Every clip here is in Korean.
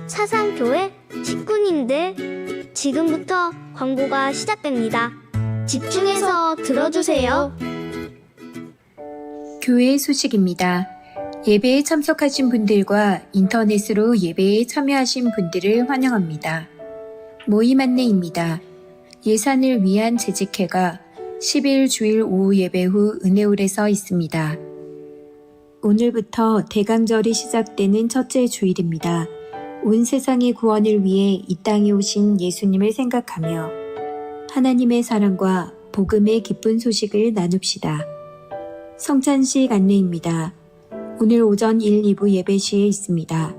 사상교회 식구님들, 지금부터 광고가 시작됩니다. 집중해서 들어주세요. 교회 소식입니다. 예배에 참석하신 분들과 인터넷으로 예배에 참여하신 분들을 환영합니다. 모임 안내입니다. 예산을 위한 재직회가 10일 주일 오후 예배 후 은혜홀에서 있습니다. 오늘부터 대강절이 시작되는 첫째 주일입니다. 온 세상의 구원을 위해 이 땅에 오신 예수님을 생각하며 하나님의 사랑과 복음의 기쁜 소식을 나눕시다. 성찬식 안내입니다. 오늘 오전 1, 2부 예배 시에 있습니다.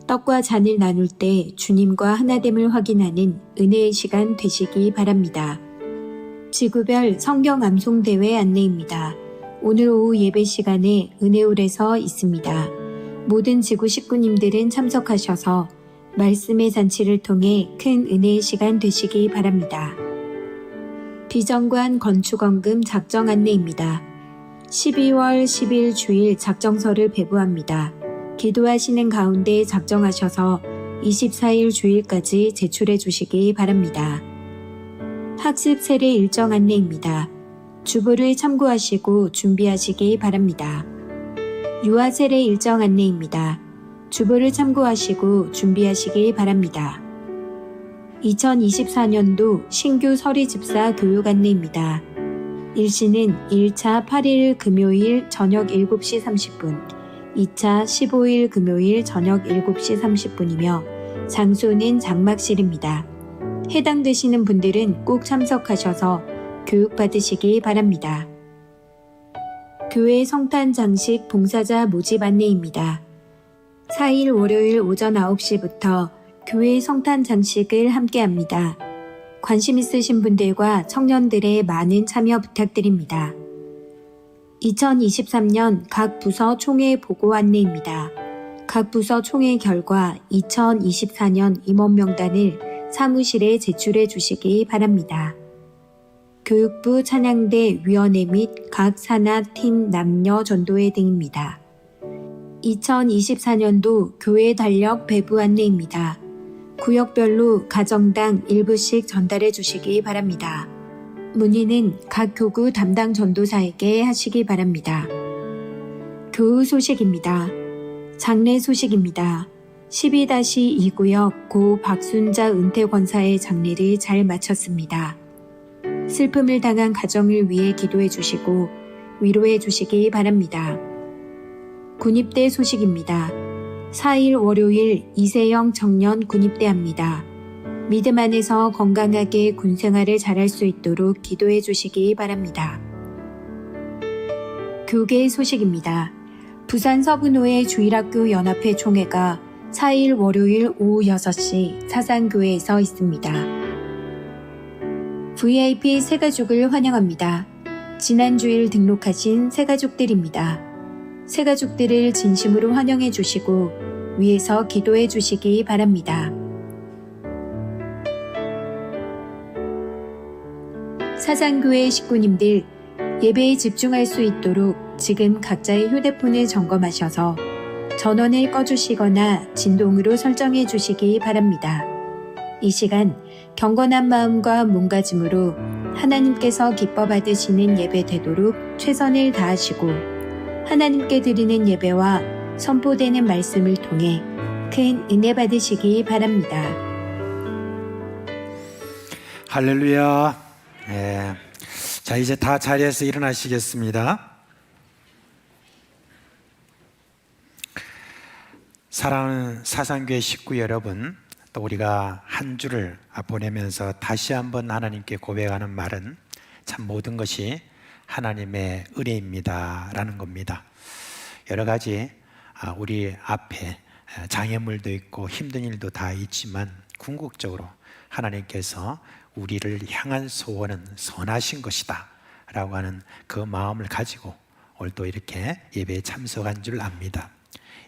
떡과 잔을 나눌 때 주님과 하나됨을 확인하는 은혜의 시간 되시기 바랍니다. 지구별 성경 암송 대회 안내입니다. 오늘 오후 예배 시간에 은혜홀에서 있습니다. 모든 지구 식구님들은 참석하셔서 말씀의 잔치를 통해 큰 은혜의 시간 되시기 바랍니다. 비정관 건축원금 작정 안내입니다. 12월 10일 주일 작정서를 배부합니다. 기도하시는 가운데 작정하셔서 24일 주일까지 제출해 주시기 바랍니다. 학습 세례 일정 안내입니다. 주보를 참고하시고 준비하시기 바랍니다. 유아 세례 일정 안내입니다. 주보를 참고하시고 준비하시기 바랍니다. 2024년도 신규 서리집사 교육 안내입니다. 일시는 1차 8일 금요일 저녁 7시 30분, 2차 15일 금요일 저녁 7시 30분이며 장소는 장막실입니다. 해당되시는 분들은 꼭 참석하셔서 교육받으시기 바랍니다. 교회 성탄 장식 봉사자 모집 안내입니다. 4일 월요일 오전 9시부터 교회 성탄 장식을 함께합니다. 관심 있으신 분들과 청년들의 많은 참여 부탁드립니다. 2023년 각 부서 총회 보고 안내입니다. 각 부서 총회 결과 2024년 임원 명단을 사무실에 제출해 주시기 바랍니다. 교육부 찬양대 위원회 및 각 산하 팀 남녀 전도회 등입니다. 2024년도 교회 달력 배부 안내입니다. 구역별로 가정당 일부씩 전달해 주시기 바랍니다. 문의는 각 교구 담당 전도사에게 하시기 바랍니다. 교우 소식입니다. 장례 소식입니다. 12-2구역 고 박순자 은퇴권사의 장례를 잘 마쳤습니다. 슬픔을 당한 가정을 위해 기도해 주시고 위로해 주시기 바랍니다. 군입대 소식입니다. 4일 월요일 이세영 청년 군입대합니다. 믿음 안에서 건강하게 군생활을 잘할 수 있도록 기도해 주시기 바랍니다. 교계 소식입니다. 부산 서분호의 주일학교 연합회 총회가 4일 월요일 오후 6시 사상교회에서 있습니다. VIP 새가족을 환영합니다. 지난 주일 등록하신 새가족들입니다. 새가족들을 진심으로 환영해 주시고 위에서 기도해 주시기 바랍니다. 사상교회 식구님들, 예배에 집중할 수 있도록 지금 각자의 휴대폰을 점검하셔서 전원을 꺼주시거나 진동으로 설정해 주시기 바랍니다. 이 시간 경건한 마음과 몸가짐으로 하나님께서 기뻐 받으시는 예배 되도록 최선을 다하시고 하나님께 드리는 예배와 선포되는 말씀을 통해 큰 은혜 받으시기 바랍니다. 할렐루야. 자, 이제 다 자리에서 일어나시겠습니다. 사랑하는 사상교회 식구 여러분, 또 우리가 한 주를 보내면서 다시 한번 하나님께 고백하는 말은 참 모든 것이 하나님의 은혜입니다 라는 겁니다. 여러 가지 우리 앞에 장애물도 있고 힘든 일도 다 있지만 궁극적으로 하나님께서 우리를 향한 소원은 선하신 것이다 라고 하는 그 마음을 가지고 오늘 또 이렇게 예배에 참석한 줄 압니다.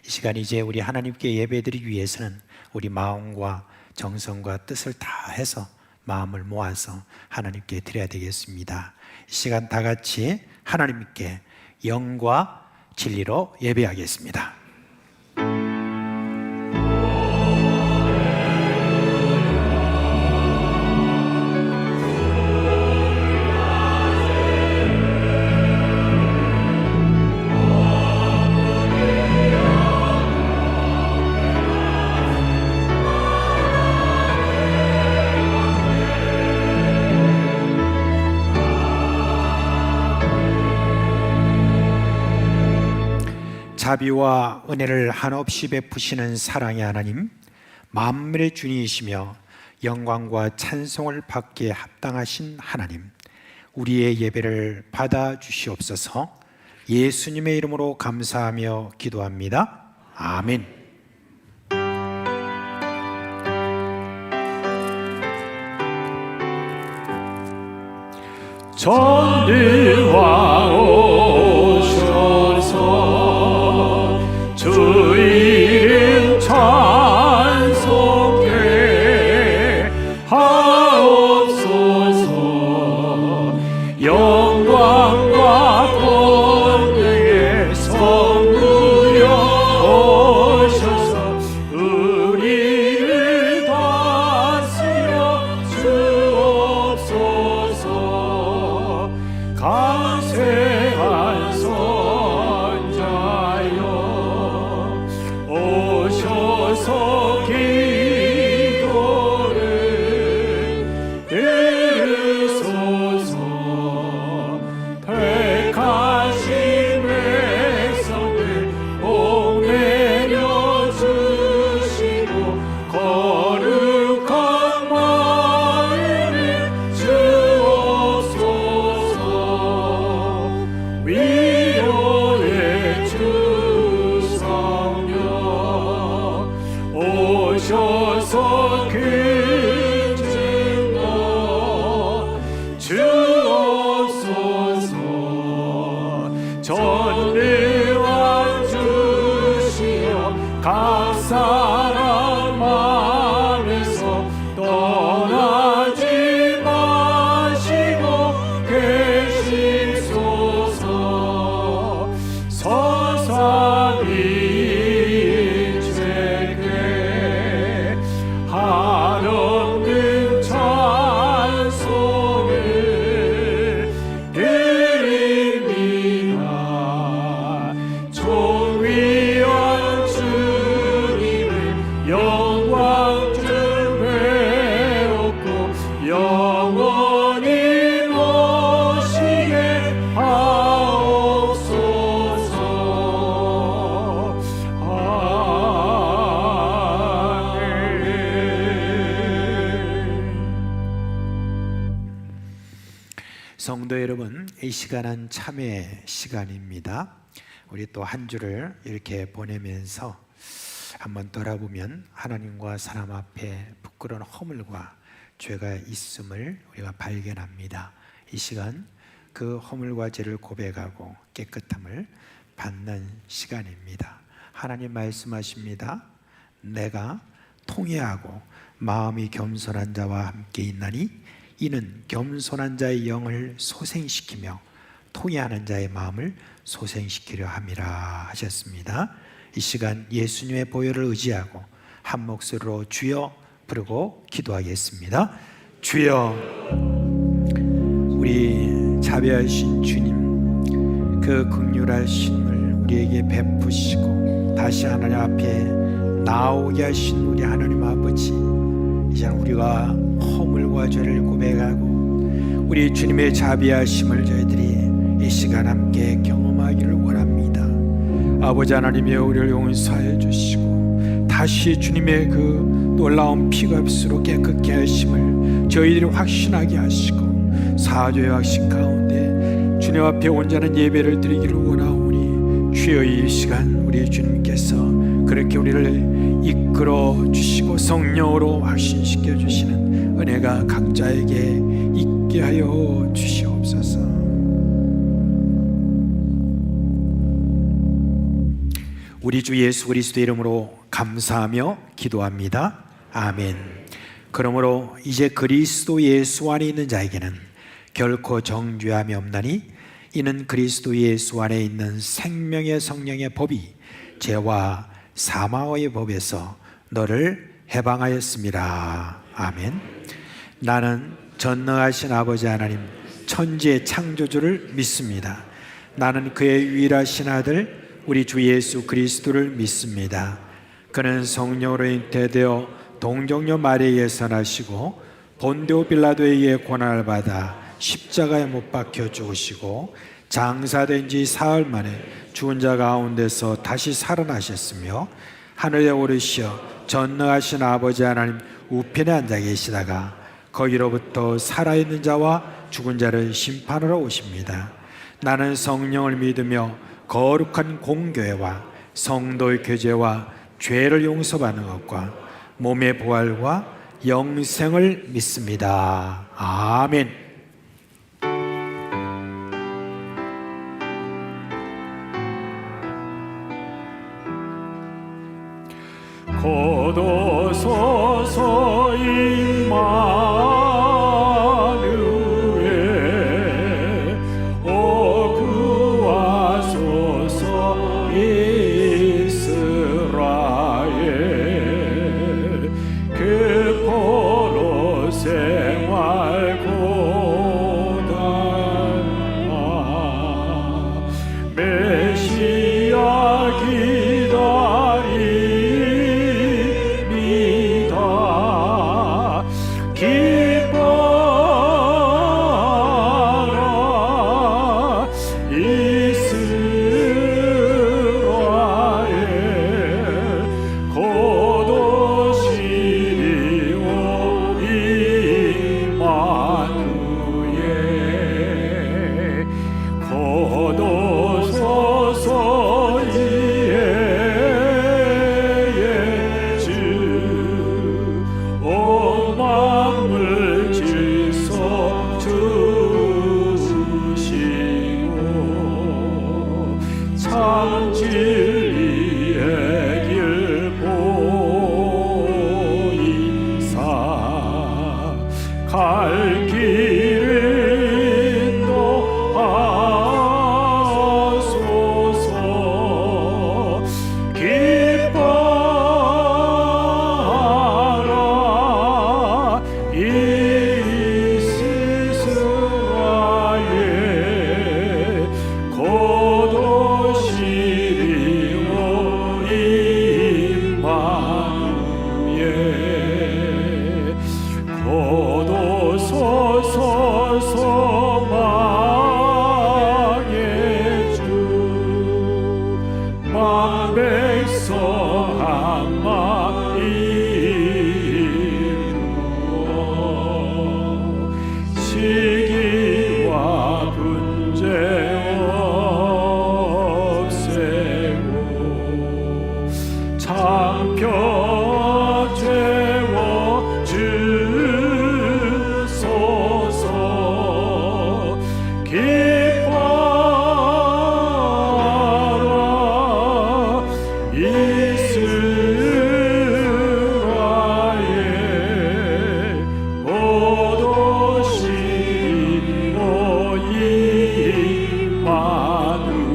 이 시간 이제 우리 하나님께 예배드리기 위해서는 우리 마음과 정성과 뜻을 다해서 마음을 모아서 하나님께 드려야 되겠습니다. 이 시간 다 같이 하나님께 영과 진리로 예배하겠습니다. 자비와 은혜를 한없이 베푸시는 사랑의 하나님, 만물의 주님이시며 영광과 찬송을 받기에 합당하신 하나님, 우리의 예배를 받아주시옵소서. 예수님의 이름으로 감사하며 기도합니다. 아멘. 전리와 오셔서 주 이름 찬송해 하옵소서. 영광과 권능의 성부여 오셔서 우리를 다스려 주옵소서. 강세한 선자여 오셔서 기도를 들으소서. 택하신 백성을 복내려 주시고 거룩한 마음을 주옵소서. 위로의 주 성령 오셔서 그 증거 주옵소서. 전능한 주시여 각 사람 마음에서 떠나지 마시고 계시소서. 서사인 죄께 한없는 찬송을 드립니다. 존귀한 주님을 영광 좀 배웠고 영원히 모시게 하옵소서. 아멘. 성도 여러분, 이 시간은 참회 시간입니다. 우리 또 한 주를 이렇게 보내면서 한번 돌아보면 하나님과 사람 앞에 부끄러운 허물과 죄가 있음을 우리가 발견합니다. 이 시간 그 허물과 죄를 고백하고 깨끗함을 받는 시간입니다. 하나님 말씀하십니다. 내가 통회하고 마음이 겸손한 자와 함께 있나니 이는 겸손한 자의 영을 소생시키며 통회하는 자의 마음을 소생시키려 함이라 하셨습니다. 이 시간 예수님의 보혈을 의지하고 한 목소리로 주여 부르고 기도하겠습니다. 주여, 우리 자비하신 주님, 그 긍휼하심을 우리에게 베푸시고 다시 하나님 앞에 나오게 하신 우리 하나님 아버지, 이제 우리가 허물과 죄를 고백하고 우리 주님의 자비하심을 저희들이 이 시간 함께 경험하기를 원합니다. 아버지 하나님이여, 우리를 용서해 주시고 다시 주님의 그 놀라운 피값으로 깨끗게 하심을 저희들이 확신하게 하시고 사죄의 확신 가운데 주님 앞에 온전한 예배를 드리기를 원하오니 주여, 이 시간 우리 주님께서 그렇게 우리를 이끌어 주시고 성령으로 확신시켜 주시는 은혜가 각자에게 있게 하여 주시옵소서. 우리 주 예수 그리스도의 이름으로 감사하며 기도합니다. 아멘. 그러므로 이제 그리스도 예수 안에 있는 자에게는 결코 정죄함이 없나니 이는 그리스도 예수 안에 있는 생명의 성령의 법이 죄와 사망의 법에서 너를 해방하였습니다. 아멘. 나는 전능하신 아버지 하나님 천지의 창조주를 믿습니다. 나는 그의 유일하신 아들 우리 주 예수 그리스도를 믿습니다. 그는 성령으로 잉태되어 동정녀 마리아에서 나시고 본디오 빌라도에 의해 고난을 받아 십자가에 못 박혀 죽으시고 장사된 지 사흘 만에 죽은 자 가운데서 다시 살아나셨으며 하늘에 오르시어 전능하신 아버지 하나님 우편에 앉아 계시다가 거기로부터 살아있는 자와 죽은 자를 심판하러 오십니다. 나는 성령을 믿으며 거룩한 공교회와 성도의 교제와 죄를 용서받는 것과 몸의 부활과 영생을 믿습니다. 아멘. 거둬서서 임마누엘 오 구하소서 이스라엘 그 포로 생활 고단하 메시아 기뻐라 이스라엘 고도시리오 임마누엘 고도소서 이의 주 온 만물 질서 주시고 참 진리의 길 보이사 갈 길을 인도하소서 기뻐하라 이스라엘 고도시리오 임마누엘 고도소서 소망의 주 만백성 한마 이루어 시기와 분쟁 없애고 창표 채워 주소서 기뻐하라 이스라엘 고도시리오 임마누엘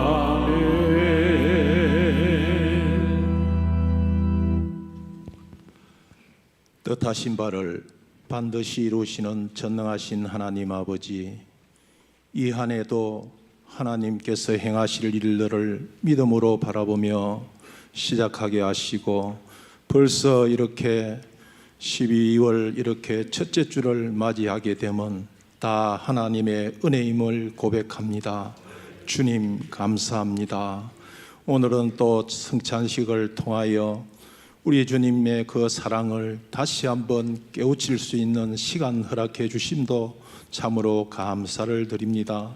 아멘. 뜻하신 바를 반드시 이루시는 전능하신 하나님 아버지, 이 한 해도 하나님께서 행하실 일들을 믿음으로 바라보며 시작하게 하시고 벌써 이렇게 12월 이렇게 첫째 주를 맞이하게 되면 다 하나님의 은혜임을 고백합니다. 주님 감사합니다. 오늘은 또 성찬식을 통하여 우리 주님의 그 사랑을 다시 한번 깨우칠 수 있는 시간 허락해 주심도 참으로 감사를 드립니다.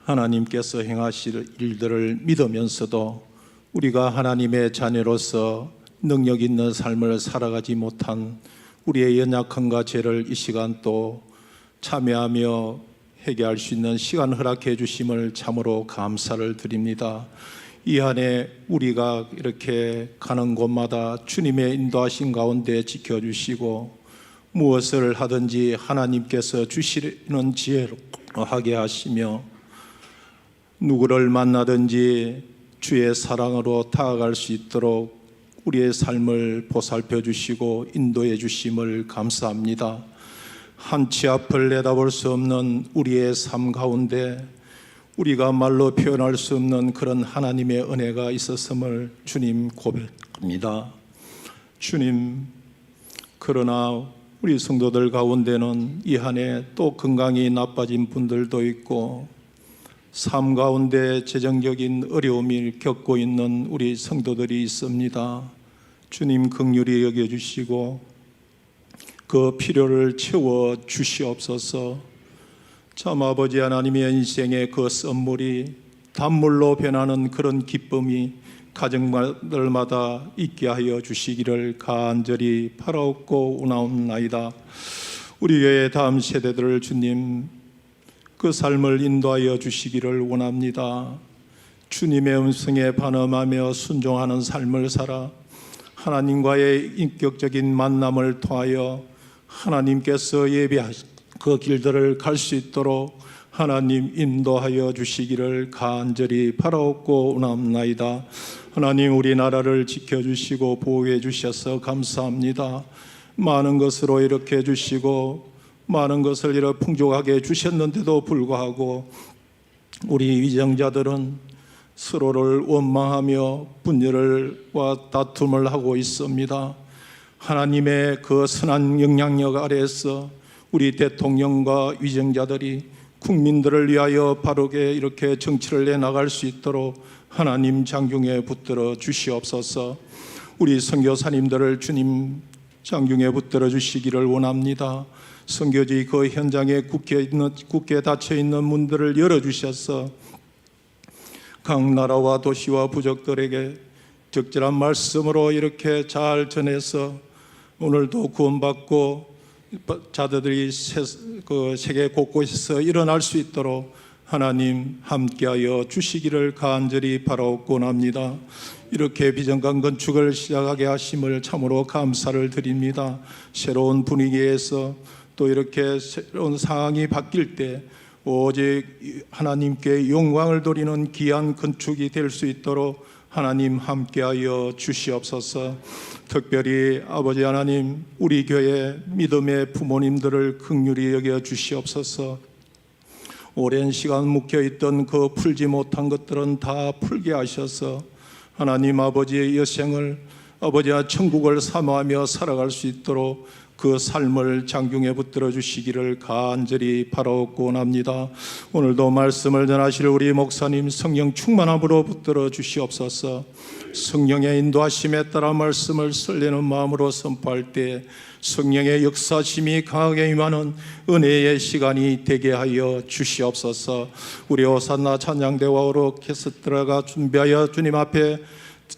하나님께서 행하실 일들을 믿으면서도 우리가 하나님의 자녀로서 능력 있는 삶을 살아가지 못한 우리의 연약함과 죄를 이 시간 또 참여하며 회개할 수 있는 시간 허락해 주심을 참으로 감사를 드립니다. 이 안에 우리가 이렇게 가는 곳마다 주님의 인도하신 가운데 지켜주시고 무엇을 하든지 하나님께서 주시는 지혜로 하게 하시며 누구를 만나든지 주의 사랑으로 다가갈 수 있도록 우리의 삶을 보살펴 주시고 인도해 주심을 감사합니다. 한치 앞을 내다볼 수 없는 우리의 삶 가운데 우리가 말로 표현할 수 없는 그런 하나님의 은혜가 있었음을 주님 고백합니다. 주님, 그러나 우리 성도들 가운데는 이 한 해 또 건강이 나빠진 분들도 있고 삶 가운데 재정적인 어려움을 겪고 있는 우리 성도들이 있습니다. 주님 긍휼히 여겨주시고 그 필요를 채워 주시옵소서. 참 아버지 하나님의 인생의 그 선물이 단물로 변하는 그런 기쁨이 가정들마다 있게 하여 주시기를 간절히 바라옵고 원하옵나이다. 우리 교회 다음 세대들을 주님 그 삶을 인도하여 주시기를 원합니다. 주님의 음성에 반응하며 순종하는 삶을 살아 하나님과의 인격적인 만남을 통하여 하나님께서 예비하신 그 길들을 갈 수 있도록 하나님 인도하여 주시기를 간절히 바라옵고 원합나이다. 하나님 우리나라를 지켜주시고 보호해 주셔서 감사합니다. 많은 것으로 이렇게 해주시고 많은 것을 이렇게 풍족하게 해주셨는데도 불구하고 우리 위정자들은 서로를 원망하며 분열과 다툼을 하고 있습니다. 하나님의 그 선한 영향력 아래에서 우리 대통령과 위정자들이 국민들을 위하여 바르게 이렇게 정치를 내나갈 수 있도록 하나님 장중에 붙들어 주시옵소서. 우리 선교사님들을 주님 장중에 붙들어 주시기를 원합니다. 선교지 그 현장에 굳게 닫혀 있는 문들을 열어 주셔서 각 나라와 도시와 부족들에게 적절한 말씀으로 이렇게 잘 전해서 오늘도 구원받고 자들이 세계 곳곳에서 일어날 수 있도록 하나님 함께하여 주시기를 간절히 바라옵고 합니다. 이렇게 비전강 건축을 시작하게 하심을 참으로 감사를 드립니다. 새로운 분위기에서 또 이렇게 새로운 상황이 바뀔 때 오직 하나님께 영광을 돌리는 귀한 건축이 될 수 있도록 하나님 함께하여 주시옵소서. 특별히 아버지 하나님 우리 교회 믿음의 부모님들을 긍휼히 여겨 주시옵소서. 오랜 시간 묵혀있던 그 풀지 못한 것들은 다 풀게 하셔서 하나님 아버지의 여생을 아버지와 천국을 사모하며 살아갈 수 있도록 그 삶을 장중에 붙들어 주시기를 간절히 바라옵고 원합니다. 오늘도 말씀을 전하실 우리 목사님 성령 충만함으로 붙들어 주시옵소서. 성령의 인도하심에 따라 말씀을 설레는 마음으로 선포할 때 성령의 역사심이 강하게 임하는 은혜의 시간이 되게 하여 주시옵소서. 우리 호산나 찬양대와 오르케스트라가 준비하여 주님 앞에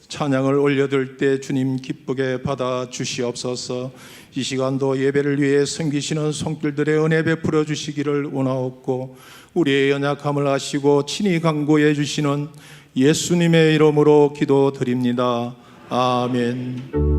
찬양을 올려들 때 주님 기쁘게 받아 주시옵소서. 이 시간도 예배를 위해 섬기시는 손길들의 은혜 베풀어 주시기를 원하옵고 우리의 연약함을 아시고 친히 강구해 주시는 예수님의 이름으로 기도드립니다. 아멘.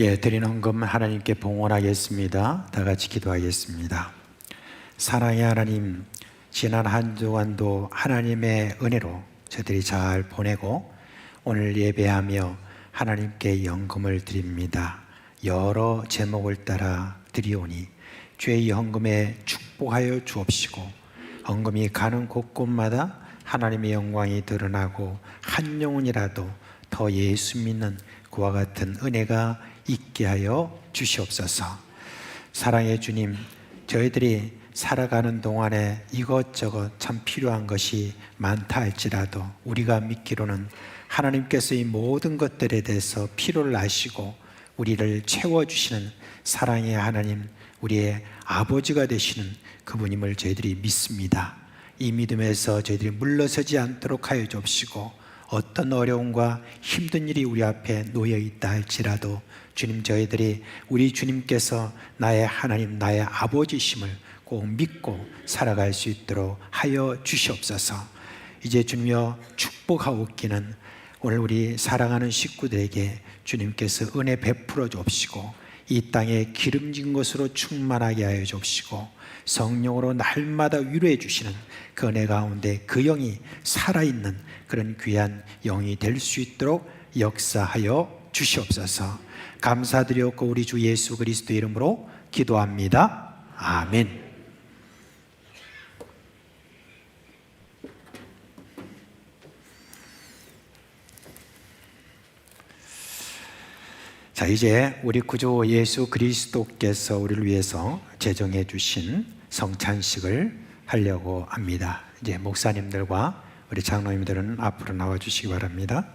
드린 헌금 하나님께 봉헌하겠습니다. 다 같이 기도하겠습니다. 사랑의 하나님, 지난 한 주간도 하나님의 은혜로 저희들이 잘 보내고 오늘 예배하며 하나님께 연금을 드립니다. 여러 제목을 따라 드리오니 주의 헌금에 축복하여 주옵시고 헌금이 가는 곳곳마다 하나님의 영광이 드러나고 한 영혼이라도 더 예수 믿는 그와 같은 은혜가 있게 하여 주시옵소서. 사랑의 주님, 저희들이 살아가는 동안에 이것저것 참 필요한 것이 많다 할지라도 우리가 믿기로는 하나님께서 이 모든 것들에 대해서 필요를 아시고 우리를 채워주시는 사랑의 하나님, 우리의 아버지가 되시는 그분임을 저희들이 믿습니다. 이 믿음에서 저희들이 물러서지 않도록 하여 주옵시고 어떤 어려움과 힘든 일이 우리 앞에 놓여 있다 할지라도 주님, 저희들이 우리 주님께서 나의 하나님, 나의 아버지심을 꼭 믿고 살아갈 수 있도록 하여 주시옵소서. 이제 주님여 축복하옵기는 오늘 우리 사랑하는 식구들에게 주님께서 은혜 베풀어 주옵시고 이 땅에 기름진 것으로 충만하게 하여 주옵시고 성령으로 날마다 위로해 주시는 그 은혜 가운데 그 영이 살아있는 그런 귀한 영이 될 수 있도록 역사하여 주시옵소서. 감사드렸고 우리 주 예수 그리스도 이름으로 기도합니다. 아멘. 자, 이제 우리 구주 예수 그리스도께서 우리를 위해서 제정해 주신 성찬식을 하려고 합니다. 이제 목사님들과 우리 장로님들은 앞으로 나와 주시기 바랍니다.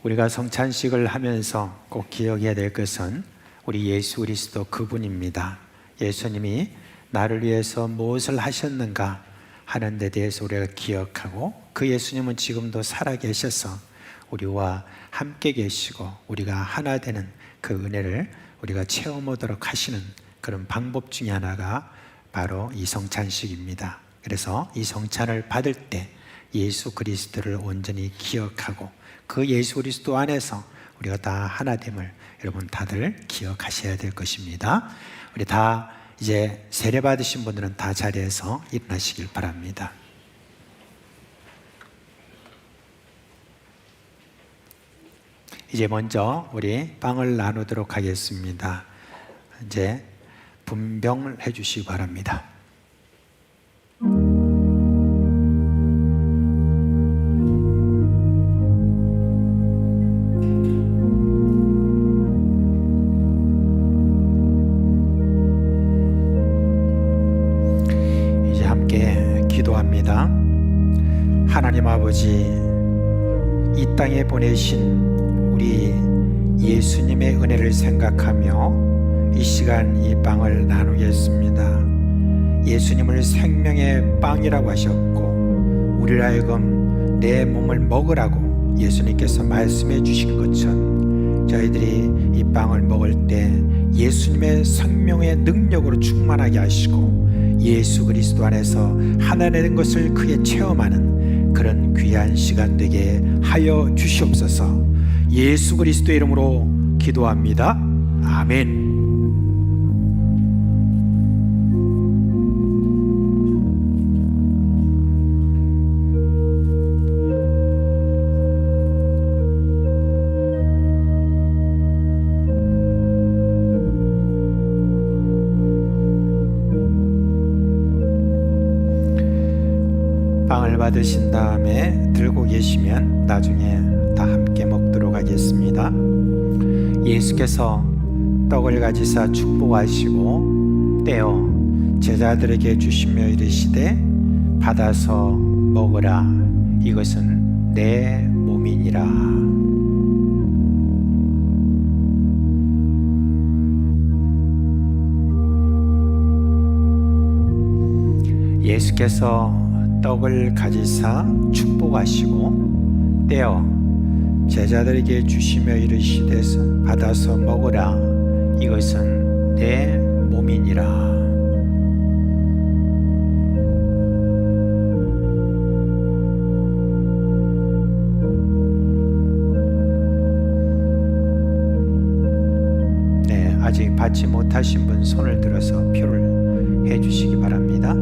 우리가 성찬식을 하면서 꼭 기억해야 될 것은 우리 예수 그리스도 그분입니다. 예수님이 나를 위해서 무엇을 하셨는가 하는 데 대해서 우리가 기억하고 그 예수님은 지금도 살아계셔서 우리와 함께 계시고 우리가 하나 되는 그 은혜를 우리가 체험하도록 하시는 그런 방법 중에 하나가 바로 이 성찬식입니다. 그래서 이 성찬을 받을 때 예수 그리스도를 온전히 기억하고 그 예수 그리스도 안에서 우리가 다 하나됨을 여러분 다들 기억하셔야 될 것입니다. 우리 다 이제 세례 받으신 분들은 다 자리에서 일어나시길 바랍니다. 이제 먼저 우리 빵을 나누도록 하겠습니다. 이제 분병을 해주시기 바랍니다. 이제 함께 기도합니다. 하나님 아버지, 이 땅에 보내신 우리 예수님의 은혜를 생각하며 이 시간 이 빵을 나누겠습니다. 예수님을 생명의 빵이라고 하셨고 우리를 하여금 내 몸을 먹으라고 예수님께서 말씀해 주신 것처럼 저희들이 이 빵을 먹을 때 예수님의 생명의 능력으로 충만하게 하시고 예수 그리스도 안에서 하나 된 것을 크게 체험하는 그런 귀한 시간 되게 하여 주시옵소서. 예수 그리스도의 이름으로 기도합니다. 아멘. 빵을 받으신 다음에 들고 계시면 나중에 다 함께 먹도록 하겠습니다. 예수께서 떡을 가지사 축복하시고 떼어 제자들에게 주시며 이르시되 받아서 먹으라, 이것은 내 몸이니라. 예수께서 떡을 가지사 축복하시고 떼어 제자들에게 주시며 이르시되 받아서 먹으라, 이것은 내 몸이니라. 아직 받지 못하신 분 손을 들어서 표를 해 주시기 바랍니다.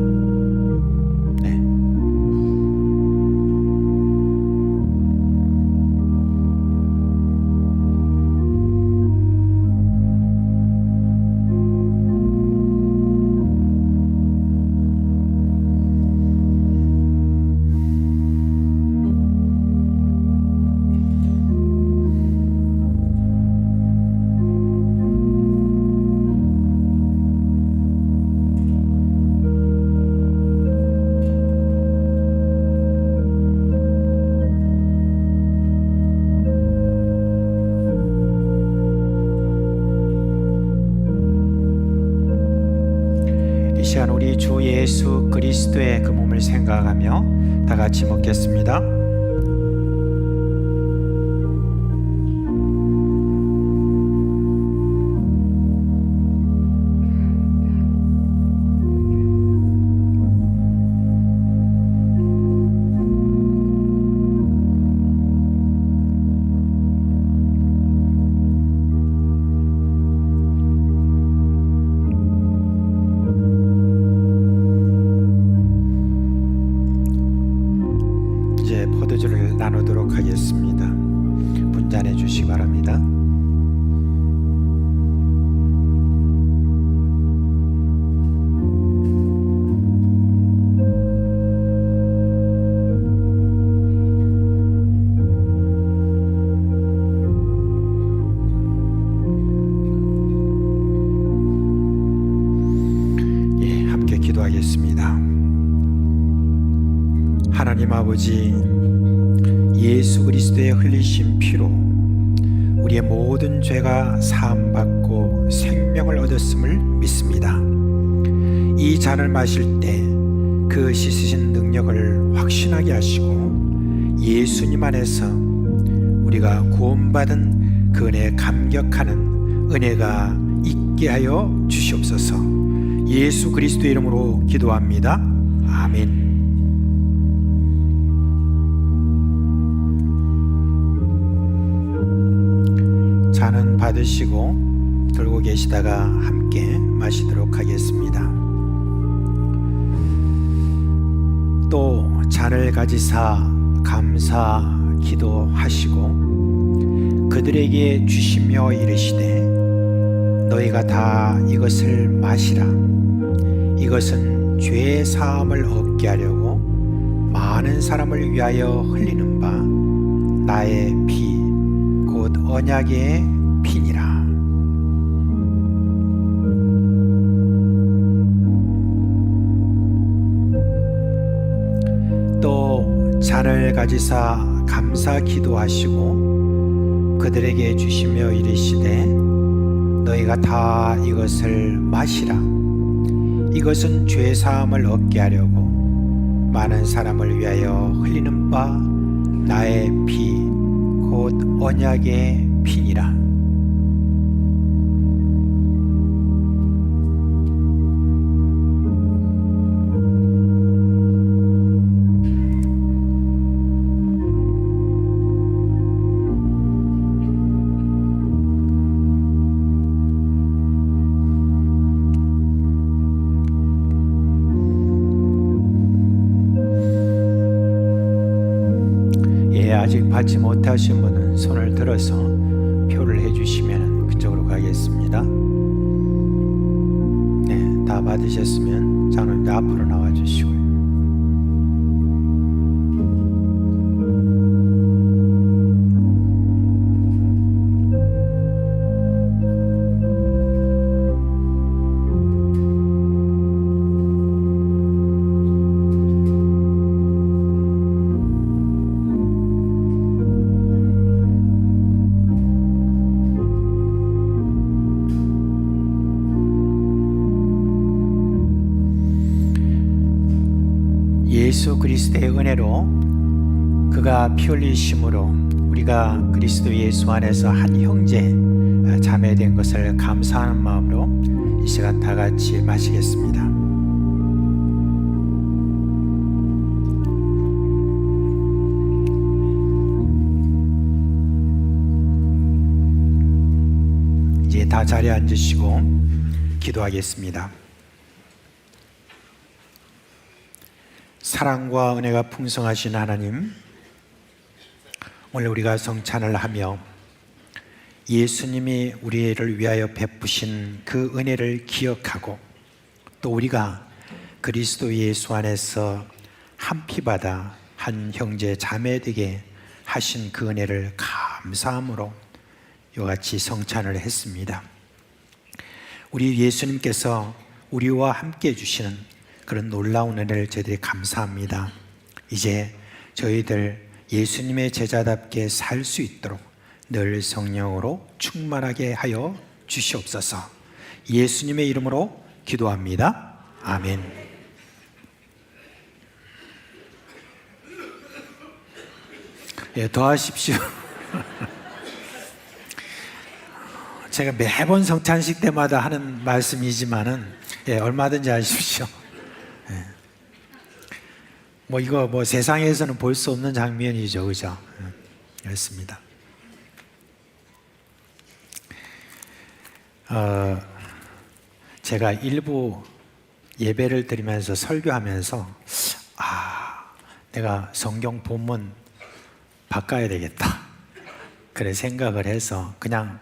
네. 이 시간 우리 주 예수 그리스도의 그 몸을 생각하며 다 같이 먹겠습니다. 이제 포도주를 나누도록 하겠습니다. 분잔해 주시기 바랍니다. 예, 함께 기도하겠습니다. 하나님 아버지, 예수 그리스도의 흘리신 피로 우리의 모든 죄가 사함받고 생명을 얻었음을 믿습니다. 이 잔을 마실 때 그 씻으신 능력을 확신하게 하시고 예수님 안에서 우리가 구원받은 그 은혜에 감격하는 은혜가 있게 하여 주시옵소서. 예수 그리스도의 이름으로 기도합니다. 아멘. 잔은 받으시고 들고 계시다가 함께 마시도록 하겠습니다. 또 잔을 가지사 감사 기도하시고 그들에게 주시며 이르시되 너희가 다 이것을 마시라. 이것은 죄 사함을 얻게 하려고 많은 사람을 위하여 흘리는 바 나의 피 곧 언약의 피니라. 또 잔을 가지사 감사 기도하시고 그들에게 주시며 이르시되 너희가 다 이것을 마시라. 이것은 죄 사함을 얻게 하려고 많은 사람을 위하여 흘리는 바 나의 피 곧 언약의 피니라. 아직 받지 못하신 분은 손을 들어서 표를 해주시면 그쪽으로 가겠습니다. 네, 다 받으셨으면 장로님 앞으로 나와 주시고요. 예수 그리스도의 은혜로 그가 피 흘리심으로 우리가 그리스도 예수 안에서 한 형제 자매 된 것을 감사하는 마음으로 이 시간 다 같이 마시겠습니다. 이제 다 자리에 앉으시고 기도하겠습니다. 사랑과 은혜가 풍성하신 하나님, 오늘 우리가 성찬을 하며 예수님이 우리를 위하여 베푸신 그 은혜를 기억하고 또 우리가 그리스도 예수 안에서 한 피받아 한 형제 자매 되게 하신 그 은혜를 감사함으로 이같이 성찬을 했습니다. 우리 예수님께서 우리와 함께 주시는 그런 놀라운 은혜를 저희들이 감사합니다. 이제 저희들 예수님의 제자답게 살 수 있도록 늘 성령으로 충만하게 하여 주시옵소서. 예수님의 이름으로 기도합니다. 아멘. 예, 더 하십시오. 제가 매번 성찬식 때마다 하는 말씀이지만은 얼마든지 하십시오. 뭐 이거 뭐 세상에서는 볼 수 없는 장면이죠, 그죠? 그렇습니다. 제가 일부 예배를 드리면서 설교하면서 내가 성경 본문 바꿔야 되겠다. 그래 생각을 해서 그냥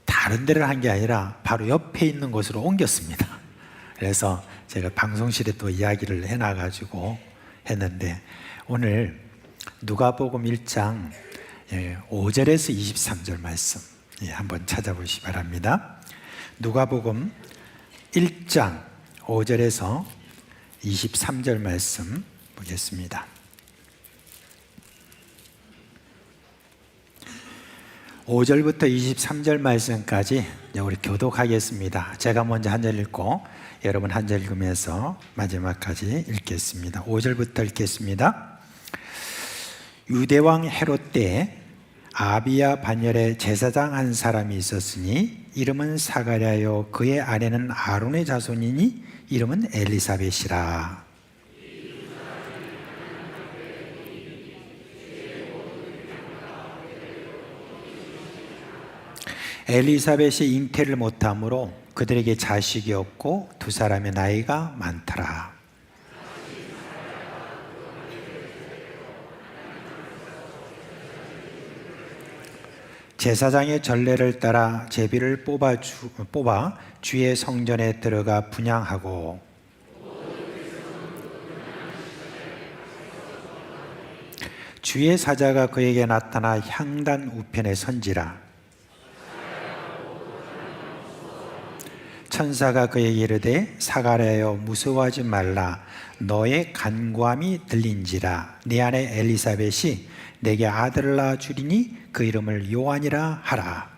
다른 데를 한 게 아니라 바로 옆에 있는 곳으로 옮겼습니다. 그래서 제가 방송실에 또 이야기를 해놔가지고 했는데 오늘 누가복음 1장 5절에서 23절 말씀 한번 찾아보시기 바랍니다. 누가복음 1장 5절에서 23절 말씀 보겠습니다. 5절부터 23절 말씀까지 우리 교독하겠습니다. 제가 먼저 한 절 읽고 여러분 한 절 읽으면서 마지막까지 읽겠습니다. 5절부터 읽겠습니다. 유대왕 헤롯 때 아비야 반열에 제사장 한 사람이 있었으니 이름은 사가랴요 그의 아내는 아론의 자손이니 이름은 엘리사벳이라. 엘리사벳이 잉태를 못하므로 그들에게 자식이 없고 두 사람의 나이가 많더라. 제사장의 전례를 따라 제비를 뽑아 주의 성전에 들어가 분향하고 주의 사자가 그에게 나타나 향단 우편에 선지라. 천사가 그에게 이르되 사가랴여 무서워하지 말라. 너의 간구함이 들린지라. 네 아내 엘리사벳이 내게 아들을 낳아 주리니 그 이름을 요한이라 하라.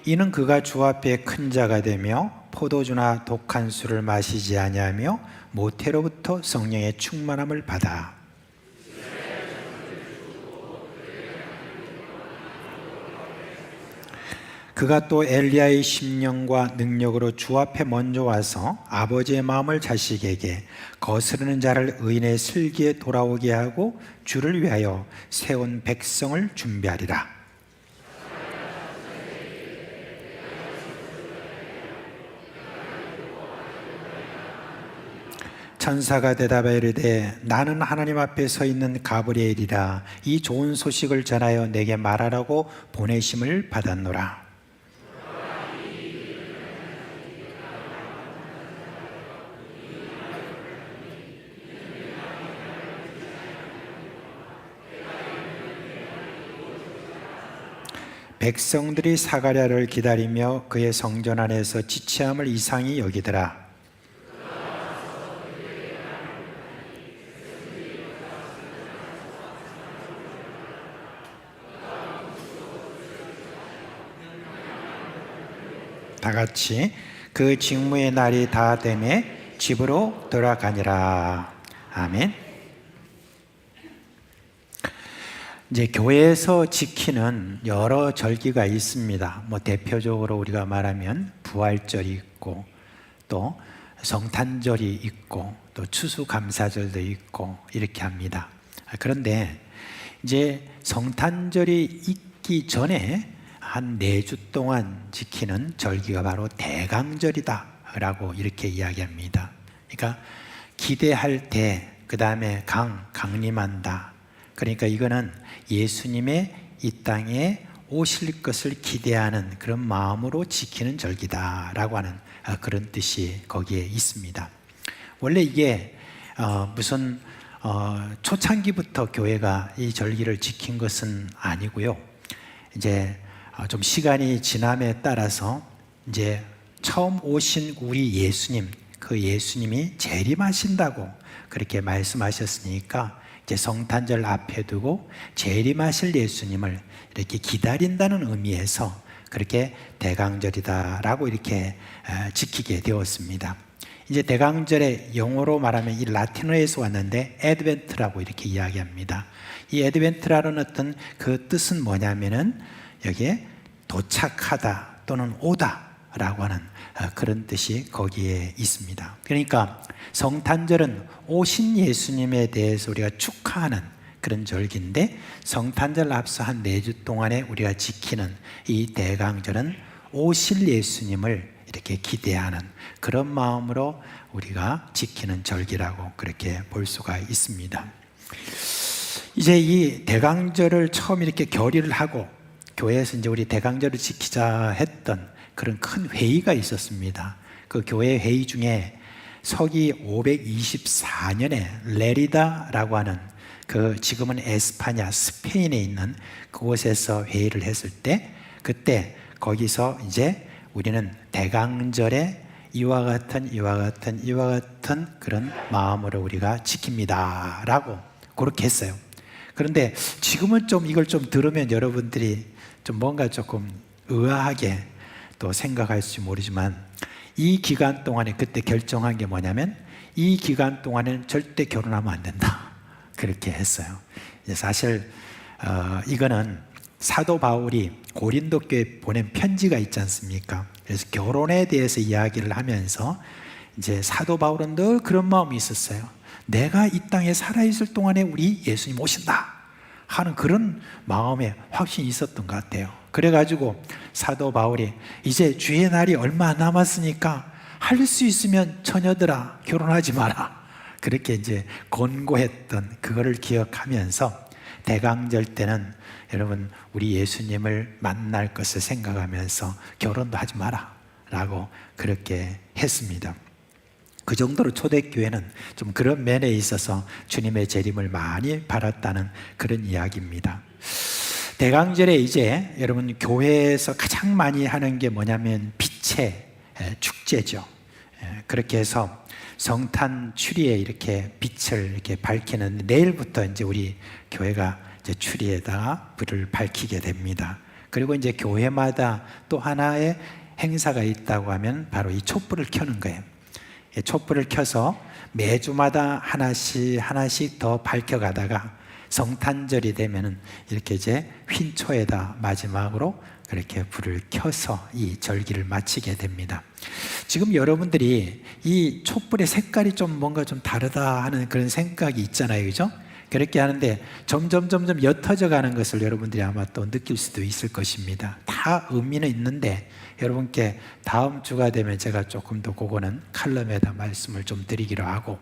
이는 그가 주 앞에 큰 자가 되며 포도주나 독한 술을 마시지 아니하며 모태로부터 성령의 충만함을 받아 그가 또 엘리야의 심령과 능력으로 주 앞에 먼저 와서 아버지의 마음을 자식에게 거스르는 자를 의인의 슬기에 돌아오게 하고 주를 위하여 세운 백성을 준비하리라. 천사가 대답하여 이르되 나는 하나님 앞에 서 있는 가브리엘이라. 이 좋은 소식을 전하여 내게 말하라고 보내심을 받았노라. 백성들이 사가랴를 기다리며 그의 성전 안에서 지체함을 이상히 여기더라. 다 같이 그 직무의 날이 다 되매 집으로 돌아가니라. 아멘. 이제 교회에서 지키는 여러 절기가 있습니다. 뭐 대표적으로 우리가 말하면 부활절이 있고 또 성탄절이 있고 또 추수감사절도 있고 이렇게 합니다. 그런데 이제 성탄절이 있기 전에 한 4주 동안 지키는 절기가 바로 대강절이다라고 이렇게 이야기합니다. 그러니까 기대할 때, 그 다음에 강림한다. 그러니까 이거는 예수님의 이 땅에 오실 것을 기대하는 그런 마음으로 지키는 절기다라고 하는 그런 뜻이 거기에 있습니다. 원래 이게 무슨 초창기부터 교회가 이 절기를 지킨 것은 아니고요. 이제 좀 시간이 지남에 따라서 이제 처음 오신 우리 예수님, 그 예수님이 재림하신다고 그렇게 말씀하셨으니까 이제 성탄절 앞에 두고 재림하실 예수님을 이렇게 기다린다는 의미에서 그렇게 대강절이다라고 이렇게 지키게 되었습니다. 이제 대강절의 영어로 말하면 이 라틴어에서 왔는데 애드벤트라고 이렇게 이야기합니다. 이 애드벤트라는 어떤 그 뜻은 뭐냐면은 여기에 도착하다 또는 오다라고 하는 그런 뜻이 거기에 있습니다. 그러니까 성탄절은 오신 예수님에 대해서 우리가 축하하는 그런 절기인데, 성탄절 앞서 한 4주 동안에 우리가 지키는 이 대강절은 오실 예수님을 이렇게 기대하는 그런 마음으로 우리가 지키는 절기라고 그렇게 볼 수가 있습니다. 이제 이 대강절을 처음 이렇게 결의를 하고 교회에서 이제 우리 대강절을 지키자 했던 그런 큰 회의가 있었습니다. 그 교회 회의 중에 서기 524년에 레리다라고 하는 그 지금은 에스파냐 스페인에 있는 그곳에서 회의를 했을 때, 그때 거기서 이제 우리는 대강절에 이와 같은 그런 마음으로 우리가 지킵니다 라고 그렇게 했어요. 그런데 지금은 좀 이걸 좀 들으면 여러분들이 좀 뭔가 조금 의아하게 또 생각할지 모르지만, 이 기간 동안에 그때 결정한 게 뭐냐면 이 기간 동안에는 절대 결혼하면 안 된다 그렇게 했어요. 사실 이거는 사도 바울이 고린도 교회에 보낸 편지가 있지 않습니까? 그래서 결혼에 대해서 이야기를 하면서 이제 사도 바울은 늘 그런 마음이 있었어요. 내가 이 땅에 살아있을 동안에 우리 예수님 오신다 하는 그런 마음에 확신이 있었던 것 같아요. 그래가지고 사도 바울이 이제 주의 날이 얼마 안 남았으니까 할 수 있으면 처녀들아 결혼하지 마라 그렇게 이제 권고했던 그거를 기억하면서 대강절 때는 여러분 우리 예수님을 만날 것을 생각하면서 결혼도 하지 마라 라고 그렇게 했습니다. 그 정도로 초대교회는 좀 그런 면에 있어서 주님의 재림을 많이 바랐다는 그런 이야기입니다. 대강절에 이제 여러분 교회에서 가장 많이 하는 게 뭐냐면 빛의 축제죠. 그렇게 해서 성탄 추리에 이렇게 빛을 이렇게 밝히는, 내일부터 이제 우리 교회가 이제 추리에다가 불을 밝히게 됩니다. 그리고 이제 교회마다 또 하나의 행사가 있다고 하면 바로 이 촛불을 켜는 거예요. 촛불을 켜서 매주마다 하나씩 더 밝혀가다가 성탄절이 되면은 이렇게 이제 휜초에다 마지막으로 그렇게 불을 켜서 이 절기를 마치게 됩니다. 지금 여러분들이 이 촛불의 색깔이 좀 뭔가 좀 다르다 하는 그런 생각이 있잖아요, 그죠? 그렇게 하는데 점점 옅어져 가는 것을 여러분들이 아마 또 느낄 수도 있을 것입니다. 다 의미는 있는데 여러분께 다음 주가 되면 제가 조금 더 그거는 칼럼에다 말씀을 좀 드리기로 하고,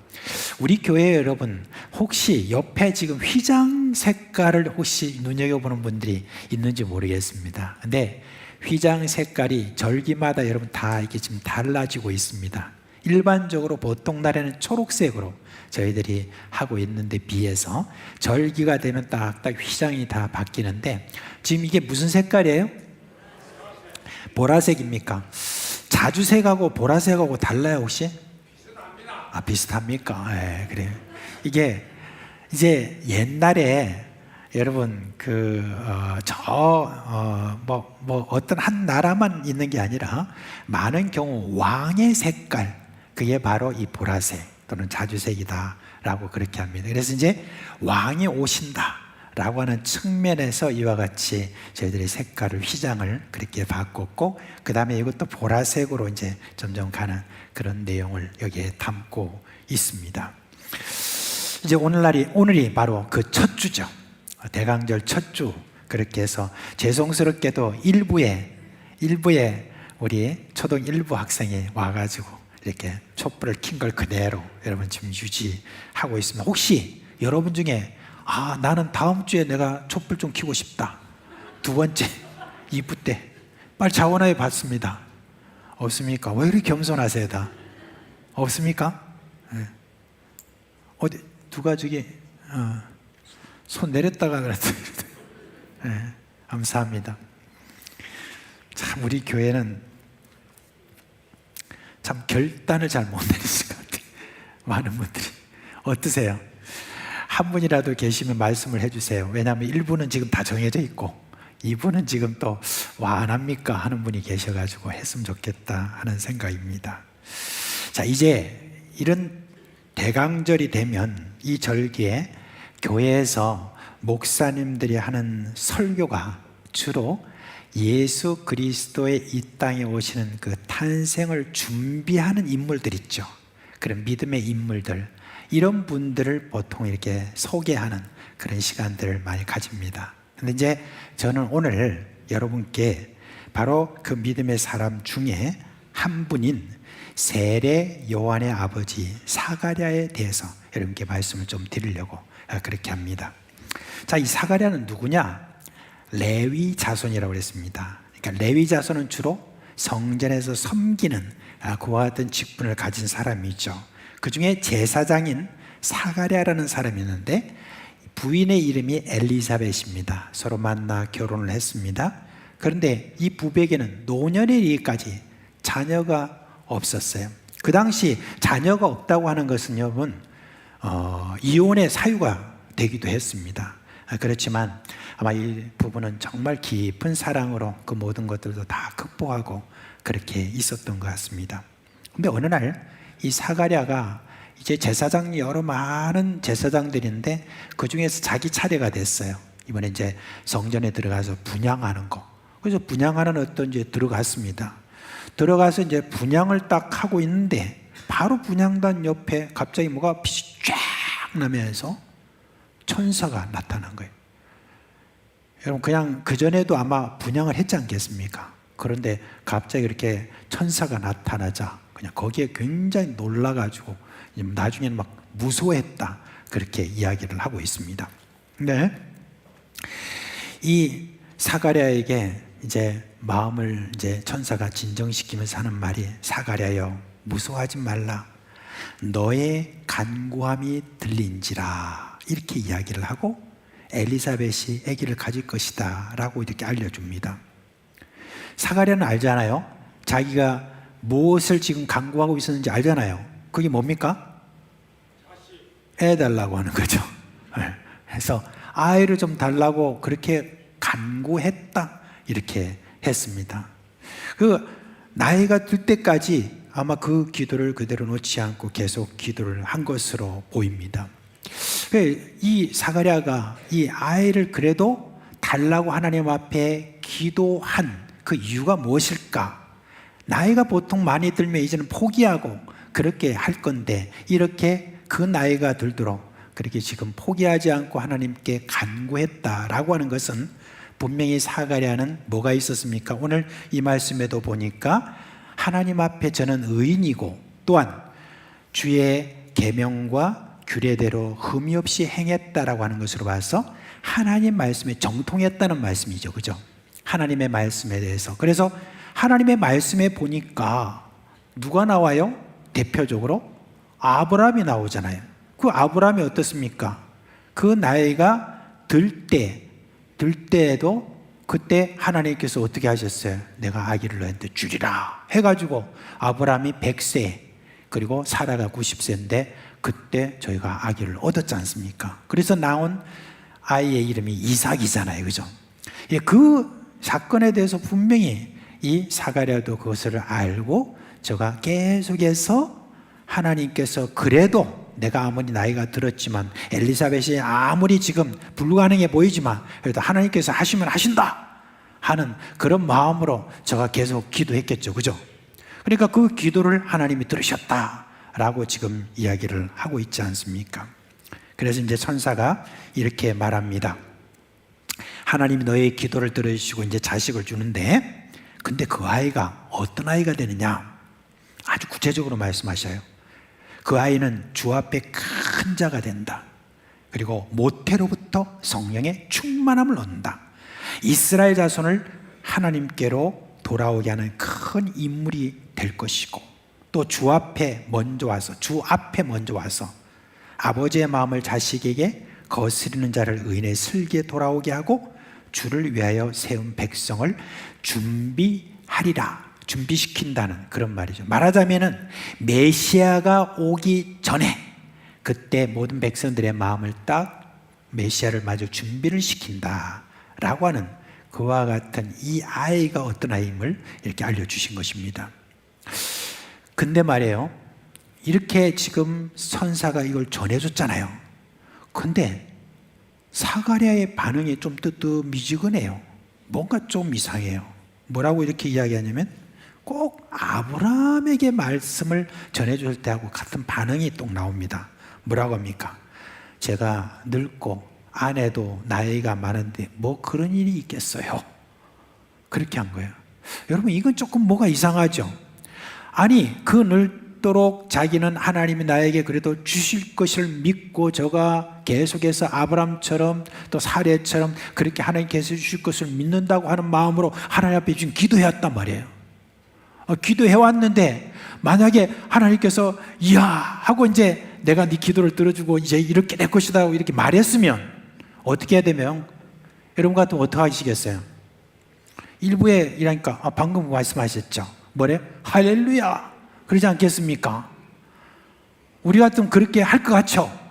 우리 교회 여러분 혹시 옆에 지금 휘장 색깔을 혹시 눈여겨보는 분들이 있는지 모르겠습니다. 근데 휘장 색깔이 절기마다 여러분 다 이게 지금 달라지고 있습니다. 일반적으로 보통 날에는 초록색으로 저희들이 하고 있는데 비해서 절기가 되면 딱딱 휘장이 다 바뀌는데, 지금 이게 무슨 색깔이에요? 보라색입니까? 자주색하고 보라색하고 달라요 혹시? 비슷합니다. 비슷합니까? 네, 그래요. 이게 이제 옛날에 여러분 어떤 한 나라만 있는 게 아니라 많은 경우 왕의 색깔, 그게 바로 이 보라색 또는 자주색이다라고 그렇게 합니다. 그래서 이제 왕이 오신다라고 하는 측면에서 이와 같이 저희들이 색깔을 휘장을 그렇게 바꿨고, 그 다음에 이것도 보라색으로 이제 점점 가는 그런 내용을 여기에 담고 있습니다. 이제 오늘이 바로 그 첫 주죠. 대강절 첫 주 그렇게 해서 죄송스럽게도 일부에 우리 초등 일부 학생이 와가지고 이렇게 촛불을 킨 걸 그대로 여러분 지금 유지하고 있습니다. 혹시 여러분 중에 나는 다음 주에 내가 촛불 좀 켜고 싶다, 두 번째 2부 때 빨리 자원하에 받습니다. 없습니까? 왜 이렇게 겸손하세요 다? 없습니까? 네. 어디 누가 저기 손 내렸다가 그랬더니 네, 감사합니다. 참 우리 교회는 참 결단을 잘 못 내리실 것 같아요. 많은 분들이. 어떠세요? 한 분이라도 계시면 말씀을 해주세요. 왜냐하면 1부는 지금 다 정해져 있고 2부는 지금 또 안 합니까? 하는 분이 계셔가지고 했으면 좋겠다 하는 생각입니다. 자, 이제 이런 대강절이 되면 이 절기에 교회에서 목사님들이 하는 설교가 주로 예수 그리스도의 이 땅에 오시는 그 탄생을 준비하는 인물들 있죠. 그런 믿음의 인물들, 이런 분들을 보통 이렇게 소개하는 그런 시간들을 많이 가집니다. 근데 이제 저는 오늘 여러분께 바로 그 믿음의 사람 중에 한 분인 세례 요한의 아버지 사가랴에 대해서 여러분께 말씀을 좀 드리려고 그렇게 합니다. 자, 이 사가랴는 누구냐? 레위 자손이라고 그랬습니다. 그러니까 레위 자손은 주로 성전에서 섬기는 그와 같은 직분을 가진 사람이죠. 그 중에 제사장인 사가랴라는 사람이 있는데 부인의 이름이 엘리사벳입니다. 서로 만나 결혼을 했습니다. 그런데 이 부백에는 노년에 이르기까지 자녀가 없었어요. 그 당시 자녀가 없다고 하는 것은 여러분 이혼의 사유가 되기도 했습니다. 그렇지만 아마 이 부부는 정말 깊은 사랑으로 그 모든 것들도 다 극복하고 그렇게 있었던 것 같습니다. 근데 어느 날 이 사가랴가 이제 제사장이 여러 많은 제사장들인데 그 중에서 자기 차례가 됐어요. 이번에 이제 성전에 들어가서 분향하는 거. 그래서 분향하는 어떤 이제 들어갔습니다. 들어가서 이제 분향을 딱 하고 있는데 바로 분향단 옆에 갑자기 뭐가 빛이 쫙 나면서 천사가 나타난 거예요. 여러분 그냥 그전에도 아마 분향을 했지 않겠습니까? 그런데 갑자기 이렇게 천사가 나타나자 그냥 거기에 굉장히 놀라가지고 나중에는 막 무서워했다 그렇게 이야기를 하고 있습니다. 근데 이 사가랴에게 이제 마음을 이제 천사가 진정시키면서 하는 말이 사가랴여 무서워하지 말라 너의 간구함이 들린지라 이렇게 이야기를 하고 엘리사벳이 아기를 가질 것이다 라고 이렇게 알려줍니다. 사가랴는 알잖아요. 자기가 무엇을 지금 간구하고 있었는지 알잖아요. 그게 뭡니까? 애 달라고 하는 거죠. 그래서 아이를 좀 달라고 그렇게 간구했다 이렇게 했습니다. 그 나이가 들 때까지 아마 그 기도를 그대로 놓지 않고 계속 기도를 한 것으로 보입니다. 이 사가랴가 이 아이를 그래도 달라고 하나님 앞에 기도한 그 이유가 무엇일까? 나이가 보통 많이 들면 이제는 포기하고 그렇게 할 건데 이렇게 그 나이가 들도록 그렇게 지금 포기하지 않고 하나님께 간구했다라고 하는 것은 분명히 사가랴는 뭐가 있었습니까? 오늘 이 말씀에도 보니까 하나님 앞에 저는 의인이고 또한 주의 계명과 규례대로 흠이 없이 행했다라고 하는 것으로 봐서 하나님 말씀에 정통했다는 말씀이죠. 그죠? 하나님의 말씀에 대해서. 그래서 하나님의 말씀에 보니까 누가 나와요? 대표적으로 아브라함이 나오잖아요. 그 아브라함이 어떻습니까? 그 나이가 들 때에도 그때 하나님께서 어떻게 하셨어요? 내가 아기를 너한테 주리라 해가지고 아브라함이 100세 그리고 사라가 90세인데 그때 저희가 아기를 얻었지 않습니까? 그래서 나온 아이의 이름이 이삭이잖아요. 그죠? 예, 그 사건에 대해서 분명히 이 사가랴도 그것을 알고 저가 계속해서 하나님께서 그래도 내가 아무리 나이가 들었지만 엘리사벳이 아무리 지금 불가능해 보이지만 그래도 하나님께서 하시면 하신다 하는 그런 마음으로 저가 계속 기도했겠죠. 그죠? 그러니까 그 기도를 하나님이 들으셨다라고 지금 이야기를 하고 있지 않습니까? 그래서 이제 천사가 이렇게 말합니다. 하나님이 너의 기도를 들어주시고 이제 자식을 주는데, 근데 그 아이가 어떤 아이가 되느냐? 아주 구체적으로 말씀하셔요. 그 아이는 주 앞에 큰 자가 된다. 그리고 모태로부터 성령의 충만함을 얻는다. 이스라엘 자손을 하나님께로 돌아오게 하는 큰 인물이 될 것이고, 또 주 앞에 먼저 와서 아버지의 마음을 자식에게 거스리는 자를 의인의 슬기에 돌아오게 하고 주를 위하여 세운 백성을 준비시킨다는 그런 말이죠. 말하자면은 메시아가 오기 전에 그때 모든 백성들의 마음을 딱 메시아를 마저 준비를 시킨다라고 하는 그와 같은 이 아이가 어떤 아이임을 이렇게 알려주신 것입니다. 근데 말이에요, 이렇게 지금 선사가 이걸 전해줬잖아요. 근데 사가랴의 반응이 좀 뜨뜻미지근해요. 뭔가 좀 이상해요. 뭐라고 이렇게 이야기하냐면, 꼭 아브라함에게 말씀을 전해줄 때하고 같은 반응이 또 나옵니다. 뭐라고 합니까? 제가 늙고 아내도 나이가 많은데 뭐 그런 일이 있겠어요. 그렇게 한 거예요. 여러분, 이건 조금 뭐가 이상하죠? 아니, 그 늙도록 자기는 하나님이 나에게 그래도 주실 것을 믿고 저가 계속해서 아브라함처럼 또 사례처럼 그렇게 하나님께서 주실 것을 믿는다고 하는 마음으로 하나님 앞에 지금 기도해왔단 말이에요. 기도해왔는데 만약에 하나님께서 이야 하고 이제 내가 네 기도를 들어주고 이제 이렇게 될 것이다 하고 이렇게 말했으면 어떻게 해야 되면, 여러분 같으면 어떻게 하시겠어요? 일부에 이라니까 방금 말씀하셨죠. 뭐래? 할렐루야 그러지 않겠습니까? 우리 같으면 그렇게 할 것 같죠?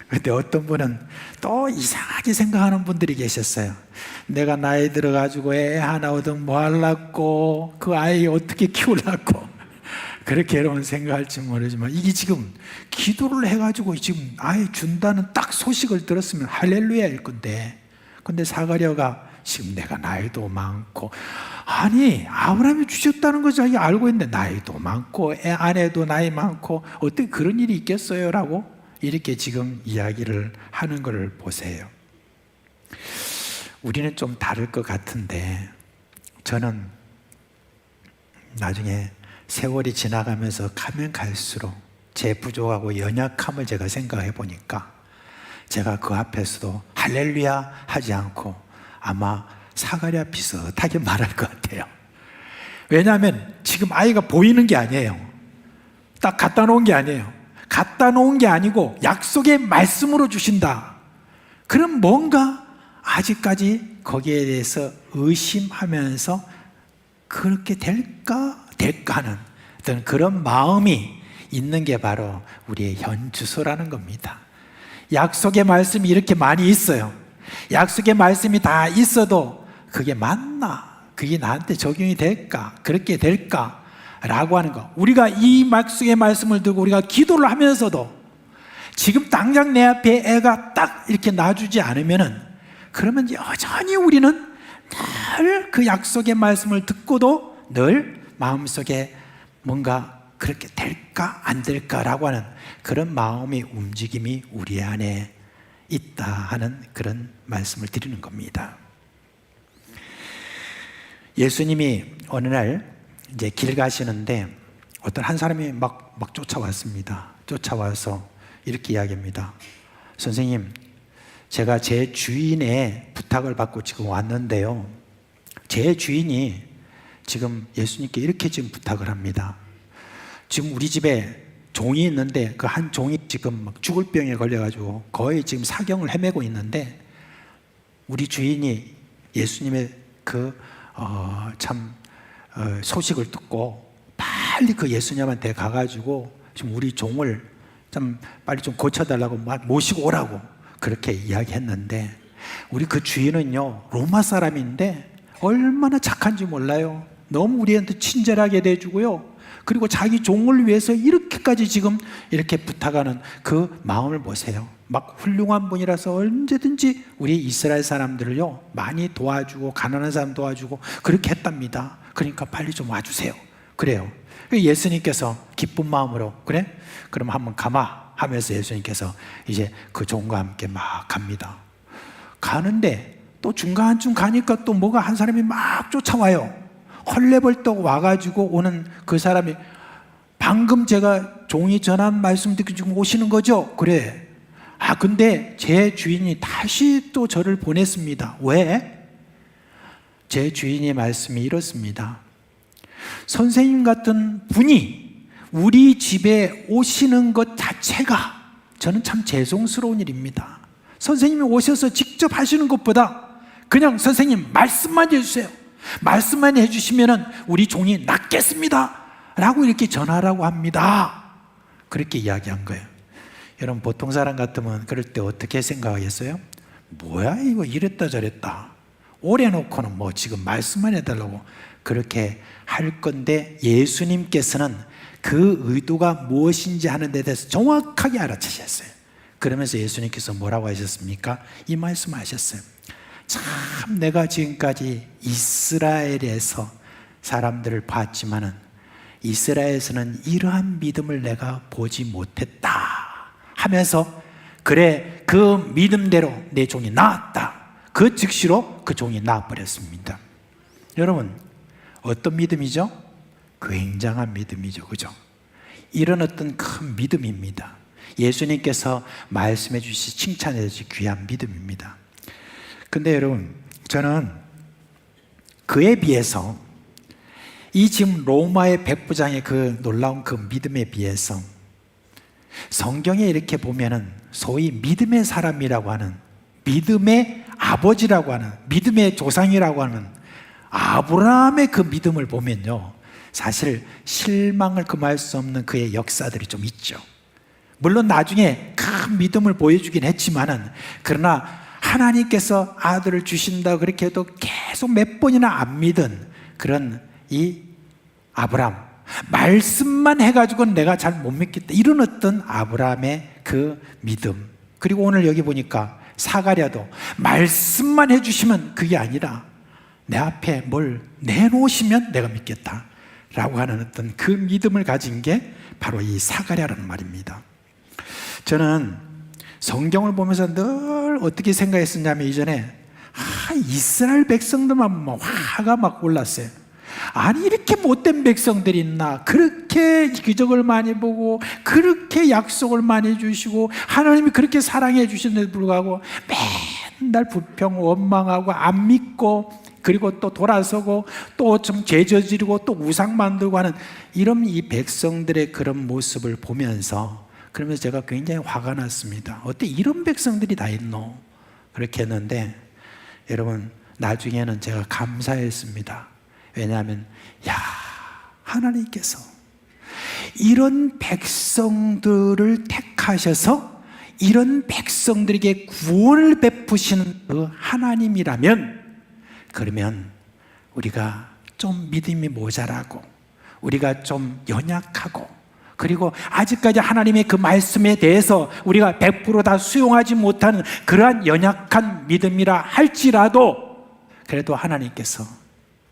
근데 어떤 분은 또 이상하게 생각하는 분들이 계셨어요. 내가 나이 들어가지고 애 하나 얻으면 뭐 하려고, 그 아이 어떻게 키우려고, 그렇게 여러분 생각할지 모르지만, 이게 지금 기도를 해가지고 지금 아이 준다는 딱 소식을 들었으면 할렐루야일 건데, 근데 사가랴가 지금 내가 나이도 많고, 아니 아브라함이 주셨다는 거 자기 알고 있는데 나이도 많고 아내도 나이 많고 어떻게 그런 일이 있겠어요? 라고 이렇게 지금 이야기를 하는 걸 보세요. 우리는 좀 다를 것 같은데, 저는 나중에 세월이 지나가면서 가면 갈수록 제 부족하고 연약함을 제가 생각해 보니까 제가 그 앞에서도 할렐루야 하지 않고 아마 사가랴 비슷하게 말할 것 같아요. 왜냐하면 지금 아이가 보이는 게 아니에요. 딱 갖다 놓은 게 아니에요. 갖다 놓은 게 아니고 약속의 말씀으로 주신다. 그럼 뭔가 아직까지 거기에 대해서 의심하면서 그렇게 될까 하는 어떤 그런 마음이 있는 게 바로 우리의 현 주소라는 겁니다. 약속의 말씀이 이렇게 많이 있어요. 약속의 말씀이 다 있어도 그게 맞나? 그게 나한테 적용이 될까? 그렇게 될까? 라고 하는 거. 우리가 이 약속의 말씀을 들고 우리가 기도를 하면서도 지금 당장 내 앞에 애가 딱 이렇게 놔주지 않으면은, 그러면 여전히 우리는 늘 그 약속의 말씀을 듣고도 늘 마음속에 뭔가 그렇게 될까 안 될까라고 하는 그런 마음의 움직임이 우리 안에 있다 하는 그런 말씀을 드리는 겁니다. 예수님이 어느 날 이제 길 가시는데 어떤 한 사람이 막 쫓아왔습니다. 쫓아와서 이렇게 이야기합니다. 선생님, 제가 제 주인의 부탁을 받고 지금 왔는데요. 제 주인이 지금 예수님께 이렇게 지금 부탁을 합니다. 지금 우리 집에 종이 있는데 그 한 종이 지금 막 죽을 병에 걸려가지고 거의 지금 사경을 헤매고 있는데, 우리 주인이 예수님의 소식을 듣고 빨리 그 예수님한테 가가지고 지금 우리 종을 좀 빨리 좀 고쳐달라고 모시고 오라고 그렇게 이야기했는데, 우리 그 주인은요 로마 사람인데 얼마나 착한지 몰라요. 너무 우리한테 친절하게 대해주고요, 그리고 자기 종을 위해서 이렇게까지 지금 이렇게 부탁하는 그 마음을 보세요. 막 훌륭한 분이라서 언제든지 우리 이스라엘 사람들을요 많이 도와주고 가난한 사람 도와주고 그렇게 했답니다. 그러니까 빨리 좀 와주세요. 그래요. 예수님께서 기쁜 마음으로, 그래? 그럼 한번 가마 하면서 예수님께서 이제 그 종과 함께 막 갑니다. 가는데 또 중간쯤 가니까 또 뭐가 한 사람이 막 쫓아와요. 헐레벌떡 와가지고 오는 그 사람이 방금 제가 종이 전한 말씀 듣고 지금 오시는 거죠? 그래. 근데 제 주인이 다시 또 저를 보냈습니다. 왜? 제 주인의 말씀이 이렇습니다. 선생님 같은 분이 우리 집에 오시는 것 자체가 저는 참 죄송스러운 일입니다. 선생님이 오셔서 직접 하시는 것보다 그냥 선생님 말씀만 해주세요. 말씀만 해주시면 우리 종이 낫겠습니다 라고 이렇게 전하라고 합니다. 그렇게 이야기한 거예요. 여러분 보통 사람 같으면 그럴 때 어떻게 생각하겠어요? 뭐야 이거 이랬다 저랬다 오래 놓고는 뭐 지금 말씀만 해달라고 그렇게 할 건데, 예수님께서는 그 의도가 무엇인지 하는 데 대해서 정확하게 알아채셨어요. 그러면서 예수님께서 뭐라고 하셨습니까? 이 말씀 하셨어요. 참 내가 지금까지 이스라엘에서 사람들을 봤지만은 이스라엘에서는 이러한 믿음을 내가 보지 못했다 하면서, 그래 그 믿음대로 내 종이 나았다. 그 즉시로 그 종이 나아버렸습니다. 여러분 어떤 믿음이죠? 굉장한 믿음이죠. 그죠? 이런 어떤 큰 믿음입니다. 예수님께서 말씀해 주시 칭찬해 주시 귀한 믿음입니다. 근데 여러분 저는 그에 비해서 이 지금 로마의 백부장의 그 놀라운 그 믿음에 비해서 성경에 이렇게 보면은 소위 믿음의 사람이라고 하는, 믿음의 아버지라고 하는, 믿음의 조상이라고 하는 아브라함의 그 믿음을 보면요, 사실 실망을 금할 수 없는 그의 역사들이 좀 있죠. 물론 나중에 큰 믿음을 보여주긴 했지만은, 그러나 하나님께서 아들을 주신다 그렇게 해도 계속 몇 번이나 안 믿은 그런 이 아브라함, 말씀만 해가지고는 내가 잘 못 믿겠다 이런 어떤 아브라함의 그 믿음. 그리고 오늘 여기 보니까 사가랴도 말씀만 해주시면 그게 아니라 내 앞에 뭘 내놓으시면 내가 믿겠다 라고 하는 어떤 그 믿음을 가진 게 바로 이 사가랴라는 말입니다. 저는 성경을 보면서 늘 어떻게 생각했었냐면, 이전에 이스라엘 백성들만 막 화가 막 올랐어요. 아니 이렇게 못된 백성들이 있나, 그렇게 기적을 많이 보고 그렇게 약속을 많이 주시고 하나님이 그렇게 사랑해 주시는데도 불구하고 맨날 불평 원망하고 안 믿고, 그리고 또 돌아서고 또 좀 죄 저지르고 또 우상 만들고 하는 이런 이 백성들의 그런 모습을 보면서, 그러면서 제가 굉장히 화가 났습니다. 어떻게 이런 백성들이 다 있노? 그렇게 했는데 여러분 나중에는 제가 감사했습니다. 왜냐하면 하나님께서 이런 백성들을 택하셔서 이런 백성들에게 구원을 베푸시는 그 하나님이라면, 그러면 우리가 좀 믿음이 모자라고 우리가 좀 연약하고, 그리고 아직까지 하나님의 그 말씀에 대해서 우리가 100% 다 수용하지 못하는 그러한 연약한 믿음이라 할지라도, 그래도 하나님께서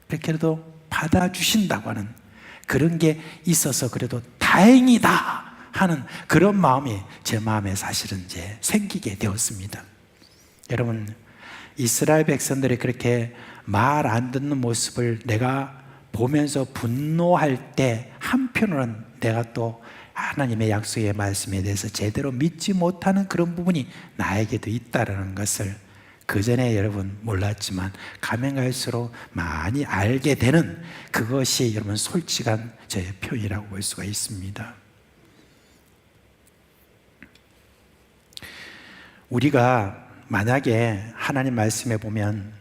그렇게라도 받아주신다고 하는 그런 게 있어서 그래도 다행이다 하는 그런 마음이 제 마음에 사실은 이제 생기게 되었습니다. 여러분 이스라엘 백성들이 그렇게 말 안 듣는 모습을 내가 보면서 분노할 때, 한편으로는 내가 또 하나님의 약속의 말씀에 대해서 제대로 믿지 못하는 그런 부분이 나에게도 있다는 것을 그전에 여러분 몰랐지만 가면 갈수록 많이 알게 되는, 그것이 여러분 솔직한 제 표현이라고 볼 수가 있습니다. 우리가 만약에 하나님 말씀에 보면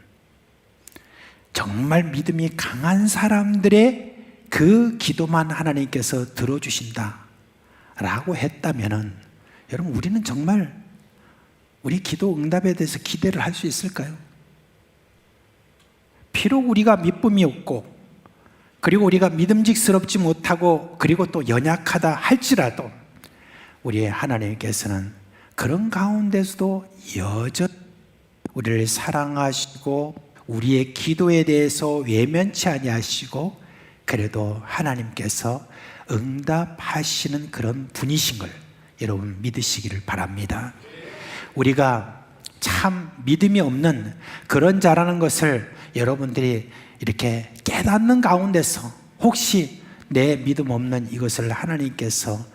정말 믿음이 강한 사람들의 그 기도만 하나님께서 들어주신다 라고 했다면은, 여러분 우리는 정말 우리 기도 응답에 대해서 기대를 할 수 있을까요? 비록 우리가 믿음이 없고, 그리고 우리가 믿음직스럽지 못하고, 그리고 또 연약하다 할지라도 우리의 하나님께서는 그런 가운데서도 여전히 우리를 사랑하시고 우리의 기도에 대해서 외면치 아니하시고, 그래도 하나님께서 응답하시는 그런 분이신 걸 여러분 믿으시기를 바랍니다. 우리가 참 믿음이 없는 그런 자라는 것을 여러분들이 이렇게 깨닫는 가운데서 혹시 내 믿음 없는 이것을 하나님께서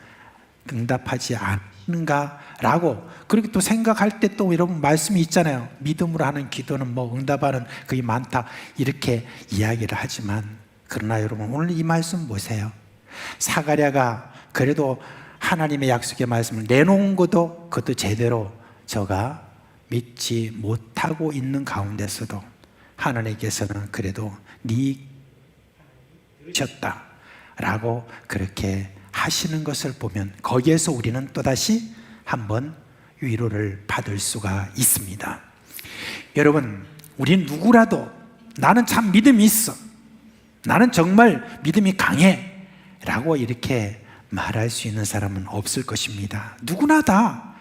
응답하지 않는가라고 그렇게 또 생각할 때 또 여러분 말씀이 있잖아요. 믿음으로 하는 기도는 뭐 응답하는 그게 많다 이렇게 이야기를 하지만 그러나 여러분 오늘 이 말씀 보세요. 사가랴가 그래도 하나님의 약속의 말씀을 내놓은 것도 그것도 제대로 저가 믿지 못하고 있는 가운데서도 하나님께서는 그래도 네 들으셨다라고 그렇게 하시는 것을 보면 거기에서 우리는 또다시 한번 위로를 받을 수가 있습니다. 여러분, 우린 누구라도 나는 참 믿음이 있어, 나는 정말 믿음이 강해 라고 이렇게 말할 수 있는 사람은 없을 것입니다. 누구나 다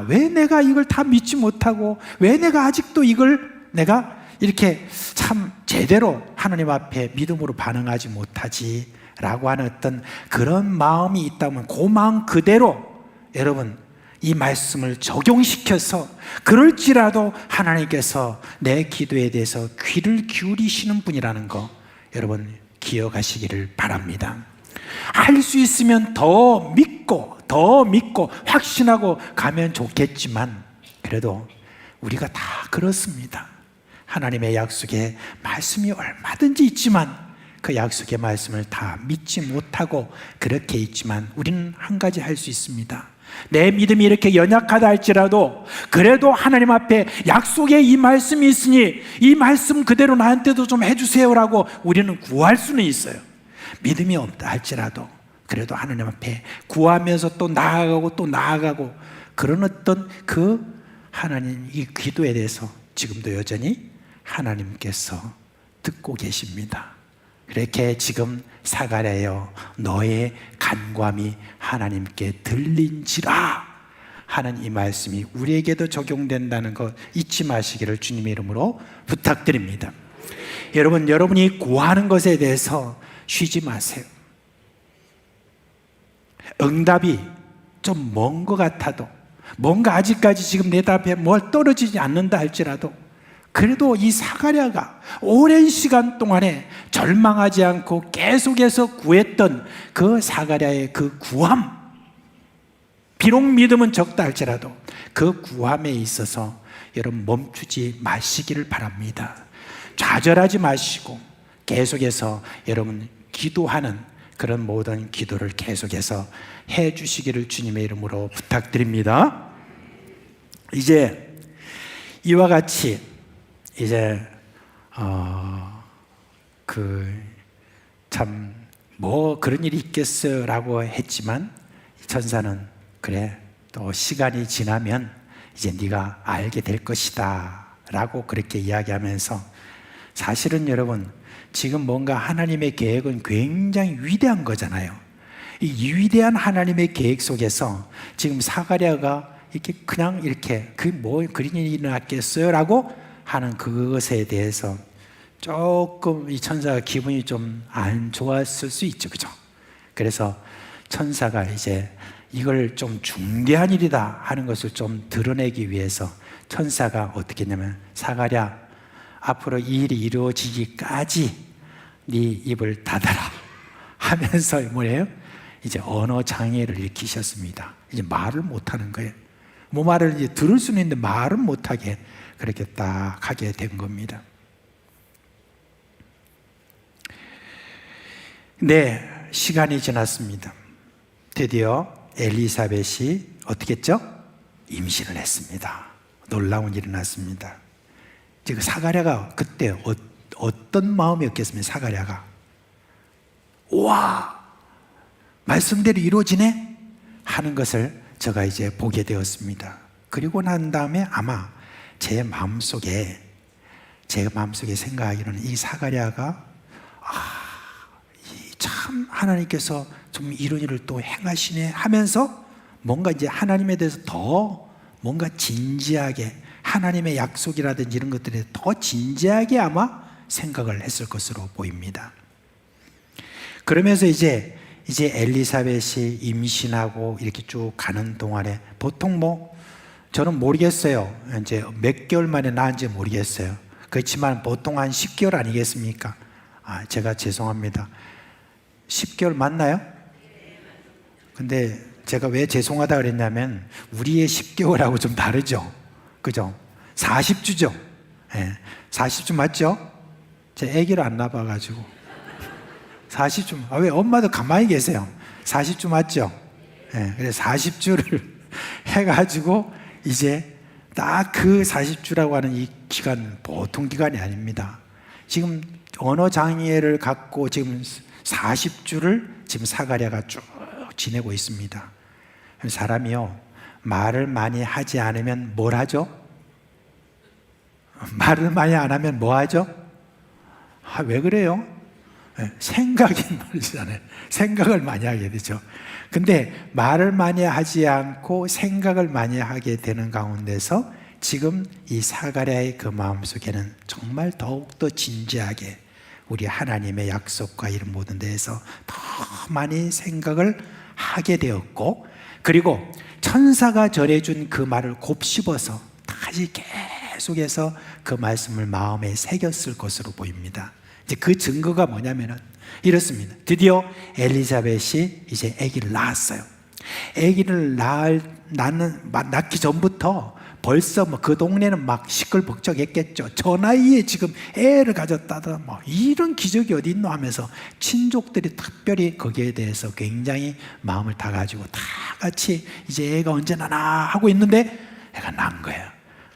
왜 내가 이걸 다 믿지 못하고 왜 내가 아직도 이걸 내가 이렇게 참 제대로 하나님 앞에 믿음으로 반응하지 못하지 라고 하는 어떤 그런 마음이 있다면 그 마음 그대로 여러분 이 말씀을 적용시켜서 그럴지라도 하나님께서 내 기도에 대해서 귀를 기울이시는 분이라는 거 여러분 기억하시기를 바랍니다. 할 수 있으면 더 믿고 확신하고 가면 좋겠지만 그래도 우리가 다 그렇습니다. 하나님의 약속에 말씀이 얼마든지 있지만 그 약속의 말씀을 다 믿지 못하고 그렇게 있지만 우리는 한 가지 할 수 있습니다. 내 믿음이 이렇게 연약하다 할지라도 그래도 하나님 앞에 약속의 이 말씀이 있으니 이 말씀 그대로 나한테도 좀 해주세요라고 우리는 구할 수는 있어요. 믿음이 없다 할지라도 그래도 하나님 앞에 구하면서 또 나아가고 그런 어떤 그 하나님 이 기도에 대해서 지금도 여전히 하나님께서 듣고 계십니다. 그렇게 지금 사가랴여 너의 간구함이 하나님께 들린지라 하는 이 말씀이 우리에게도 적용된다는 것 잊지 마시기를 주님의 이름으로 부탁드립니다. 여러분, 여러분이 구하는 것에 대해서 쉬지 마세요. 응답이 좀 먼 것 같아도 뭔가 아직까지 지금 내 앞에 뭘 떨어지지 않는다 할지라도 그래도 이 사가랴가 오랜 시간 동안에 절망하지 않고 계속해서 구했던 그 사가랴의 그 구함, 비록 믿음은 적다 할지라도 그 구함에 있어서 여러분 멈추지 마시기를 바랍니다. 좌절하지 마시고 계속해서 여러분 기도하는 그런 모든 기도를 계속해서 해 주시기를 주님의 이름으로 부탁드립니다. 이제 이와 같이 이제 참 뭐 그런 일이 있겠어라고 했지만 천사는 그래 또 시간이 지나면 이제 네가 알게 될 것이다라고 그렇게 이야기하면서 사실은 여러분 지금 뭔가 하나님의 계획은 굉장히 위대한 거잖아요. 이 위대한 하나님의 계획 속에서 지금 사가랴가 이렇게 그냥 이렇게 그 뭐 그런 일이 일어났겠어요라고 하는 그것에 대해서 조금 이 천사가 기분이 좀 안 좋았을 수 있죠, 그죠? 그래서 천사가 이제 이걸 좀 중대한 일이다 하는 것을 좀 드러내기 위해서 천사가 어떻게 했냐면 사가랴 앞으로 이 일이 이루어지기까지 네 입을 닫아라 하면서 뭐래요? 이제 언어 장애를 일으키셨습니다. 이제 말을 못하는 거예요. 뭐 말을 이제 들을 수는 있는데 말은 못하게 그렇게 딱 하게 된 겁니다. 네, 시간이 지났습니다. 드디어 엘리사벳이 어떻게 했죠? 임신을 했습니다. 놀라운 일이 났습니다. 지금 사가랴가 그때 어떤 마음이었겠습니까? 사가랴가 와 말씀대로 이루어지네 하는 것을 제가 이제 보게 되었습니다. 그리고 난 다음에 아마 제 마음속에 생각하기로는 이 사가랴가 참 하나님께서 좀 이런 일을 또 행하시네 하면서 뭔가 이제 하나님에 대해서 더 뭔가 진지하게 하나님의 약속이라든지 이런 것들에 더 진지하게 아마 생각을 했을 것으로 보입니다. 그러면서 이제 이제 엘리사벳이 임신하고 이렇게 쭉 가는 동안에 보통 뭐 저는 모르겠어요. 이제 몇 개월 만에 낳은지 모르겠어요. 그렇지만 보통 한 10개월 아니겠습니까? 제가 죄송합니다. 10개월 맞나요? 근데 제가 왜 죄송하다 그랬냐면 우리의 10개월하고 좀 다르죠. 그죠? 40주죠. 예, 40주 맞죠? 제 아기를 안 낳아가지고 40주. 왜 엄마도 가만히 계세요? 40주 맞죠? 예, 그래서 40주를 해가지고 이제 딱 그 40주라고 하는 이 기간 보통 기간이 아닙니다. 지금 언어 장애를 갖고 지금 40주를 지금 사가랴가 쭉 지내고 있습니다. 사람이요, 말을 많이 하지 않으면 뭘 하죠? 말을 많이 안 하면 뭐 하죠? 왜 그래요? 생각이 많으시잖아요. 생각을 많이 하게 되죠. 근데 말을 많이 하지 않고 생각을 많이 하게 되는 가운데서 지금 이 사가랴의 그 마음속에는 정말 더욱더 진지하게 우리 하나님의 약속과 이런 모든 데에서 더 많이 생각을 하게 되었고, 그리고 천사가 전해준 그 말을 곱씹어서 다시 계속해서 그 말씀을 마음에 새겼을 것으로 보입니다. 이제 그 증거가 뭐냐면은 이렇습니다. 드디어 엘리사벳이 이제 아기를 낳았어요. 아기를 낳기 전부터 벌써 뭐 그 동네는 막 시끌벅적했겠죠. 저 나이에 지금 애를 가졌다더 뭐 이런 기적이 어디 있노 하면서 친족들이 특별히 거기에 대해서 굉장히 마음을 다 가지고 다 같이 이제 애가 언제 나나 하고 있는데 애가 난 거예요.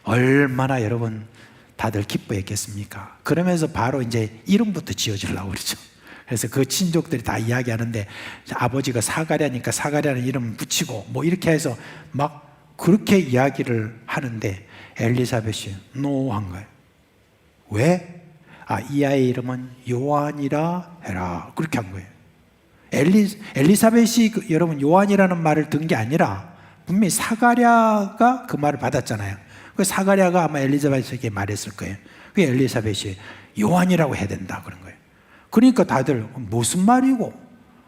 얼마나 여러분 다들 기뻐했겠습니까? 그러면서 바로 이제 이름부터 지어주려고 그러죠. 그래서 그 친족들이 다 이야기하는데 아버지가 사가랴니까 사가랴는 이름 붙이고 뭐 이렇게 해서 막 그렇게 이야기를 하는데 엘리사벳이 노한 거예요. 왜? 이 아이의 이름은 요한이라 해라. 그렇게 한 거예요. 엘리사벳이 여러분 요한이라는 말을 든 게 아니라 분명히 사가랴가 그 말을 받았잖아요. 그 사가랴가 아마 엘리사벳에게 말했을 거예요. 그 엘리사벳이 요한이라고 해야 된다 그런 거예요. 그러니까 다들 무슨 말이고,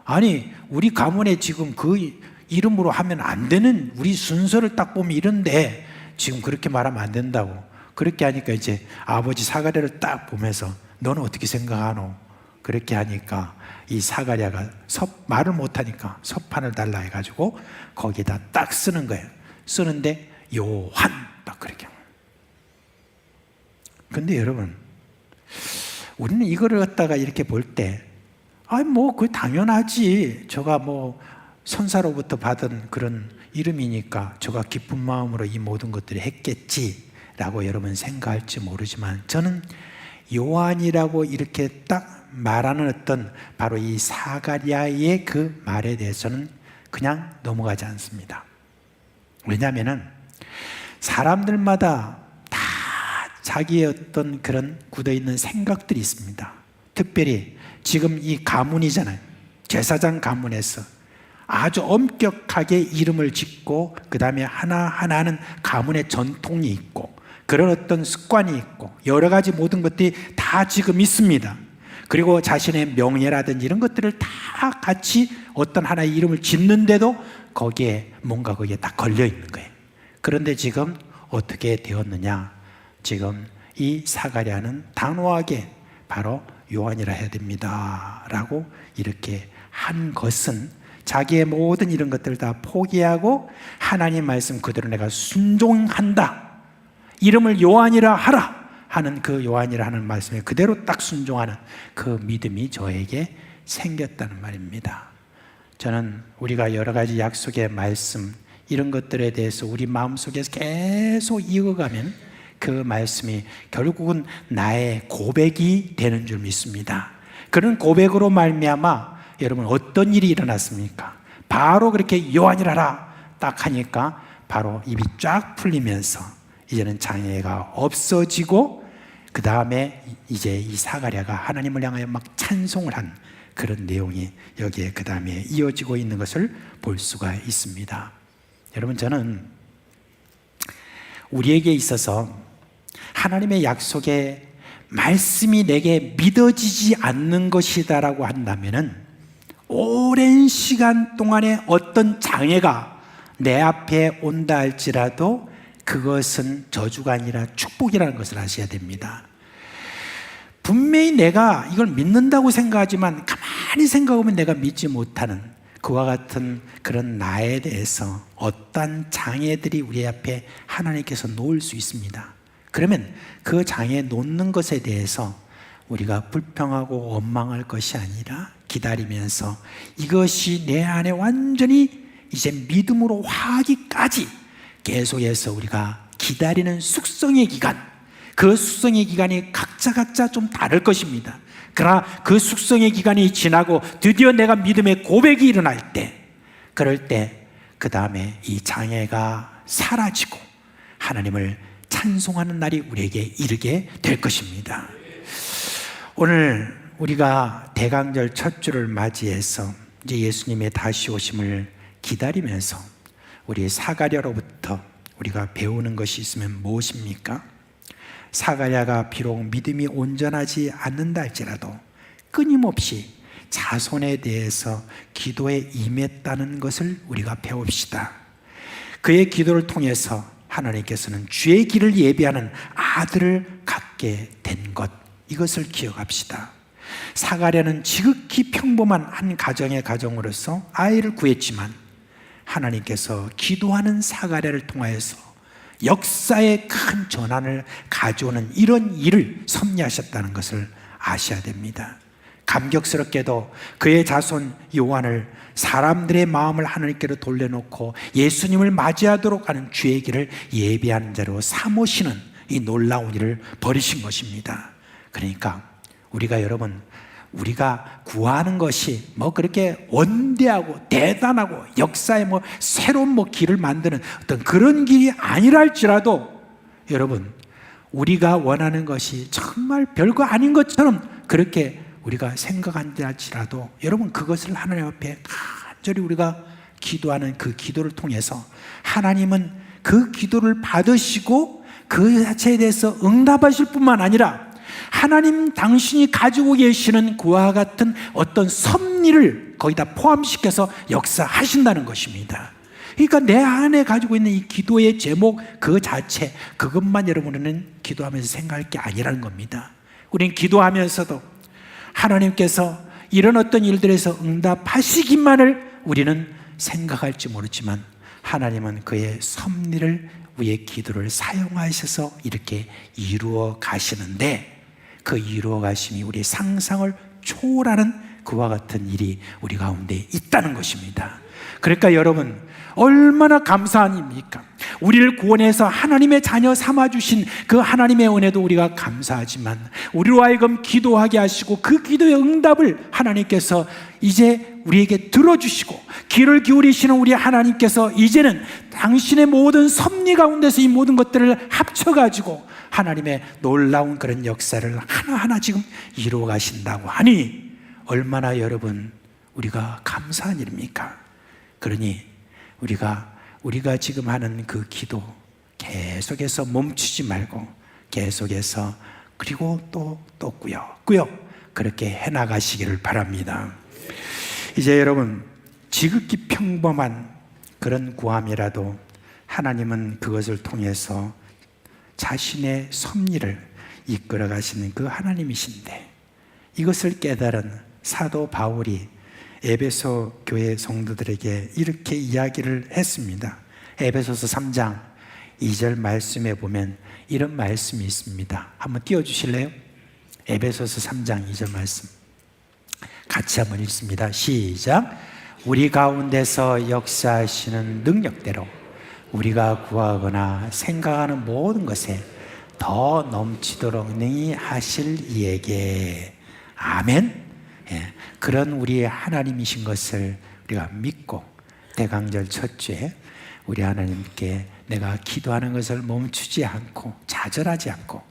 아니 우리 가문에 지금 그 이름으로 하면 안 되는, 우리 순서를 딱 보면 이런데 지금 그렇게 말하면 안 된다고. 그렇게 하니까 이제 아버지 사가랴를 딱 보면서 너는 어떻게 생각하노? 그렇게 하니까 이 사가랴가 말을 못하니까 서판을 달라 해가지고 거기다 딱 쓰는 거예요. 쓰는데 요한 딱 그렇게. 근데 여러분, 우리는 이거를 갖다가 이렇게 볼 때 뭐 그게 당연하지, 저가 뭐 선사로부터 받은 그런 이름이니까 저가 기쁜 마음으로 이 모든 것들을 했겠지라고 여러분 생각할지 모르지만, 저는 요한이라고 이렇게 딱 말하는 어떤 바로 이 사가랴의 그 말에 대해서는 그냥 넘어가지 않습니다. 왜냐하면은 사람들마다 다 자기의 어떤 그런 굳어있는 생각들이 있습니다. 특별히 지금 이 가문이잖아요. 제사장 가문에서 아주 엄격하게 이름을 짓고 그 다음에 하나하나는 가문의 전통이 있고 그런 어떤 습관이 있고 여러 가지 모든 것들이 다 지금 있습니다. 그리고 자신의 명예라든지 이런 것들을 다 같이 어떤 하나의 이름을 짓는데도 거기에 뭔가 거기에 딱 걸려 있는 거예요. 그런데 지금 어떻게 되었느냐? 지금 이 사가랴는 단호하게 바로 요한이라 해야 됩니다 라고 이렇게 한 것은 자기의 모든 이런 것들을 다 포기하고 하나님 말씀 그대로 내가 순종한다, 이름을 요한이라 하라 하는 그 요한이라 하는 말씀에 그대로 딱 순종하는 그 믿음이 저에게 생겼다는 말입니다. 저는 우리가 여러 가지 약속의 말씀 이런 것들에 대해서 우리 마음속에서 계속 이어가면 그 말씀이 결국은 나의 고백이 되는 줄 믿습니다. 그런 고백으로 말미암아 여러분 어떤 일이 일어났습니까? 바로 그렇게 요한이라 하라 딱 하니까 바로 입이 쫙 풀리면서 이제는 장애가 없어지고 그 다음에 이제 이 사가랴가 하나님을 향하여 막 찬송을 한 그런 내용이 여기에 그 다음에 이어지고 있는 것을 볼 수가 있습니다. 여러분, 저는 우리에게 있어서 하나님의 약속에 말씀이 내게 믿어지지 않는 것이다라고 한다면은 오랜 시간 동안에 어떤 장애가 내 앞에 온다 할지라도 그것은 저주가 아니라 축복이라는 것을 아셔야 됩니다. 분명히 내가 이걸 믿는다고 생각하지만 가만히 생각하면 내가 믿지 못하는 그와 같은 그런 나에 대해서 어떠한 장애들이 우리 앞에 하나님께서 놓을 수 있습니다. 그러면 그 장애 놓는 것에 대해서 우리가 불평하고 원망할 것이 아니라 기다리면서 이것이 내 안에 완전히 이제 믿음으로 화하기까지 계속해서 우리가 기다리는 숙성의 기간, 그 숙성의 기간이 각자 좀 다를 것입니다. 그러나 그 숙성의 기간이 지나고 드디어 내가 믿음의 고백이 일어날 때, 그럴 때 그 다음에 이 장애가 사라지고 하나님을 찬송하는 날이 우리에게 이르게 될 것입니다. 오늘 우리가 대강절 첫 주를 맞이해서 이제 예수님의 다시 오심을 기다리면서 우리 사가랴로부터 우리가 배우는 것이 있으면 무엇입니까? 사가랴가 비록 믿음이 온전하지 않는다 할지라도 끊임없이 자손에 대해서 기도에 임했다는 것을 우리가 배웁시다. 그의 기도를 통해서 하나님께서는 주의 길을 예비하는 아들을 갖게 된 것, 이것을 기억합시다. 사가랴는 지극히 평범한 한 가정의 가정으로서 아이를 구했지만 하나님께서 기도하는 사가랴를 통하여서 역사의 큰 전환을 가져오는 이런 일을 섭리하셨다는 것을 아셔야 됩니다. 감격스럽게도 그의 자손 요한을 사람들의 마음을 하나님께로 돌려놓고 예수님을 맞이하도록 하는 주의 길을 예비하는 자로 삼으시는 이 놀라운 일을 벌이신 것입니다. 그러니까 우리가 여러분, 우리가 구하는 것이 뭐 그렇게 원대하고 대단하고 역사에 뭐 새로운 뭐 길을 만드는 어떤 그런 길이 아니라 할지라도 여러분, 우리가 원하는 것이 정말 별거 아닌 것처럼 그렇게 우리가 생각한다 할지라도 여러분, 그것을 하나님 앞에 간절히 우리가 기도하는 그 기도를 통해서 하나님은 그 기도를 받으시고 그 자체에 대해서 응답하실 뿐만 아니라 하나님 당신이 가지고 계시는 그와 같은 어떤 섭리를 거기다 포함시켜서 역사하신다는 것입니다. 그러니까 내 안에 가지고 있는 이 기도의 제목 그 자체, 그것만 여러분은 기도하면서 생각할 게 아니라는 겁니다. 우리는 기도하면서도 하나님께서 이런 어떤 일들에서 응답하시기만을 우리는 생각할지 모르지만 하나님은 그의 섭리를 우리의 기도를 사용하셔서 이렇게 이루어 가시는데 그 이루어 가심이 우리의 상상을 초월하는 그와 같은 일이 우리 가운데 있다는 것입니다. 그러니까 여러분, 얼마나 감사한 일입니까? 우리를 구원해서 하나님의 자녀 삼아주신 그 하나님의 은혜도 우리가 감사하지만 우리로 하여금 기도하게 하시고 그 기도의 응답을 하나님께서 이제 우리에게 들어주시고 귀를 기울이시는 우리 하나님께서 이제는 당신의 모든 섭리 가운데서 이 모든 것들을 합쳐가지고 하나님의 놀라운 그런 역사를 하나하나 지금 이루어 가신다고 하니 얼마나 여러분 우리가 감사한 일입니까? 그러니 우리가 지금 하는 그 기도 계속해서 멈추지 말고 계속해서 그리고 또 꾸역 그렇게 해나가시기를 바랍니다. 이제 여러분, 지극히 평범한 그런 구함이라도 하나님은 그것을 통해서 자신의 섭리를 이끌어 가시는 그 하나님이신데 이것을 깨달은 사도 바울이 에베소 교회 성도들에게 이렇게 이야기를 했습니다. 에베소서 3장 2절 말씀에 보면 이런 말씀이 있습니다. 한번 띄워주실래요? 에베소서 3장 2절 말씀 같이 한번 읽습니다. 시작. 우리 가운데서 역사하시는 능력대로 우리가 구하거나 생각하는 모든 것에 더 넘치도록 능히 하실 이에게 아멘. 예, 그런 우리의 하나님이신 것을 우리가 믿고 대강절 첫 주에 우리 하나님께 내가 기도하는 것을 멈추지 않고 좌절하지 않고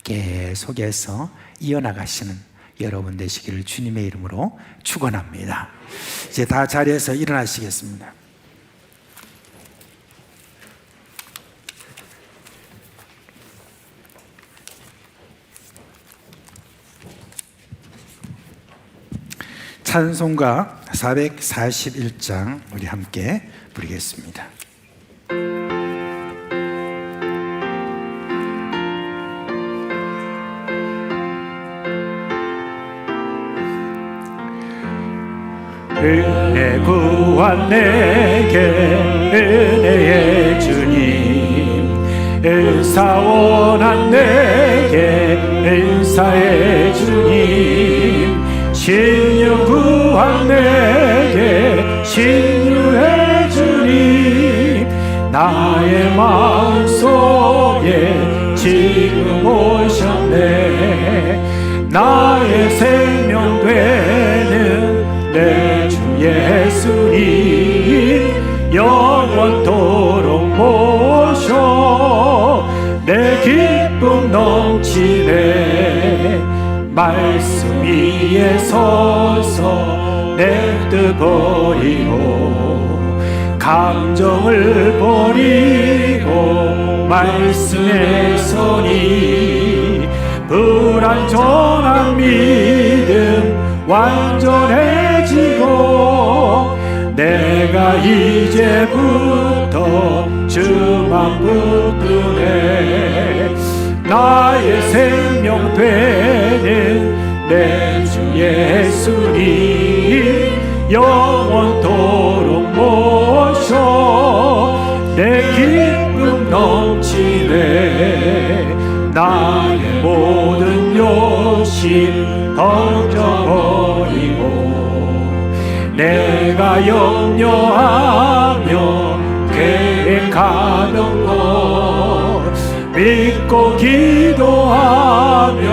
계속해서 이어나가시는 여러분 되시기를 주님의 이름으로 축원합니다. 이제 다 자리에서 일어나시겠습니다. 찬송가 441장 우리 함께 부르겠습니다. 은혜 구한 내게 은혜의 주님, 은사 원한 내게 은사의 주님, 신유 구한 내게 신유의 주님, 나의 마음속에 지금 오셨네. 나의 생명 되는 내 주 예수님, 영원토록 모셔 내 기쁨 넘치네. 말씀 위에 서서 내 뜻 버리고 감정을 버리고 말씀에 서니 불완전한 믿음 완전해지고 내가 이제부터 주만 붙드네. 나의 생명 되는 내 주 예수님, 영원토록 모셔 내 기쁨 넘치네. 나의 모든 욕심 던져버리고 내가 염려하며 계획하던 것 믿고 기도하며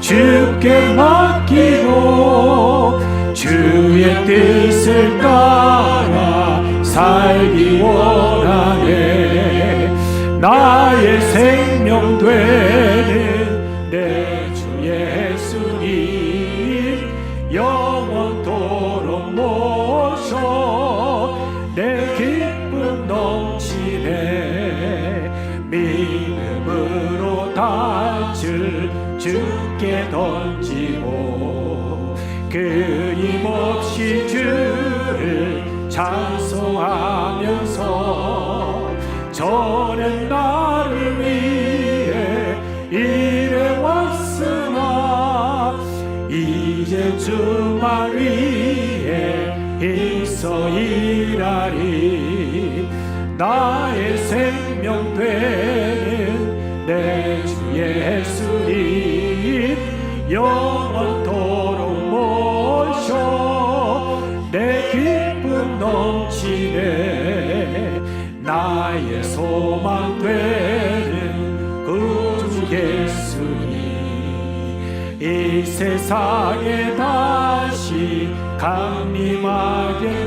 주께 맡기고 주의 뜻을 따라 살기 원하네. 나의 생명 되는 내 주 예수님, 영원토록 모셔 내 기쁨 넘치네. 믿음으로 닻을 주께 던지고 끊임없이 주를 찬송하면서 저는 나를 위해 일해왔으나 이제 주만 위해 있어 일하리. 나의 생명 되는 내 주 예수님, 영원토록 모셔 내 기쁨 넘치네. 나의 소망 되는 구주 예수님, 이 세상에 다시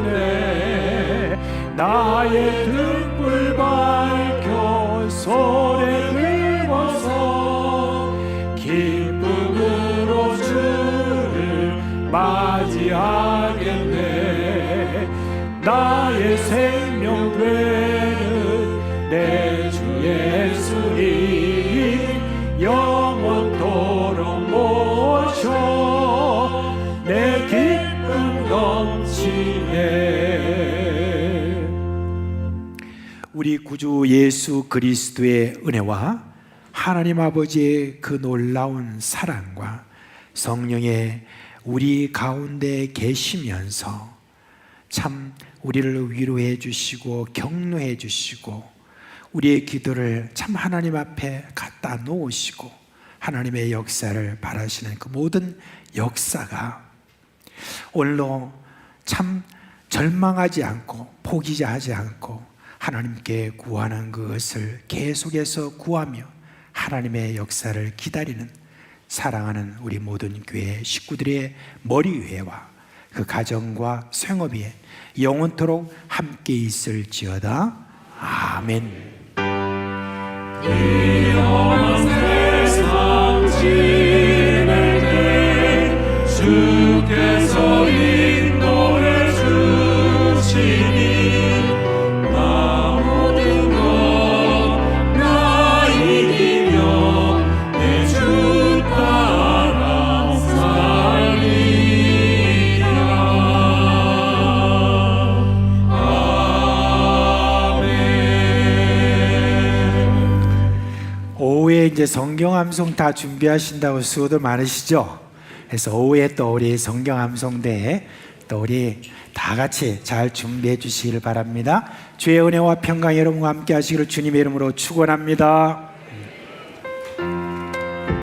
강림하겠네. 나의 등불 밝혀 손에 들고서 기쁨으로 주를 맞이하겠네. 나의 생명 되는 내 주 예수님, 영원토록 모셔 내 기쁨 넘치네. 우리 구주 예수 그리스도의 은혜와 하나님 아버지의 그 놀라운 사랑과 성령의 우리 가운데 계시면서 참 우리를 위로해 주시고 격려해 주시고 우리의 기도를 참 하나님 앞에 갖다 놓으시고 하나님의 역사를 바라시는 그 모든 역사가 오늘도 참 절망하지 않고 포기하지 않고 하나님께 구하는 그것을 계속해서 구하며 하나님의 역사를 기다리는 사랑하는 우리 모든 교회 식구들의 머리 위에와 그 가정과 생업에 영원토록 함께 있을지어다. 아멘. 위험한 세상 지낼 때 주께서 인도해 주시니 나 모든 것 나 이기며 내 주 따라 살리라. 이제 성경 암송 다 준비하신다고 수고들 많으시죠? 그래서 오후에 또 우리 성경 암송대에 또 우리 다 같이 잘 준비해 주시길 바랍니다. 주의 은혜와 평강 여러분과 함께 하시기를 주님의 이름으로 축원합니다.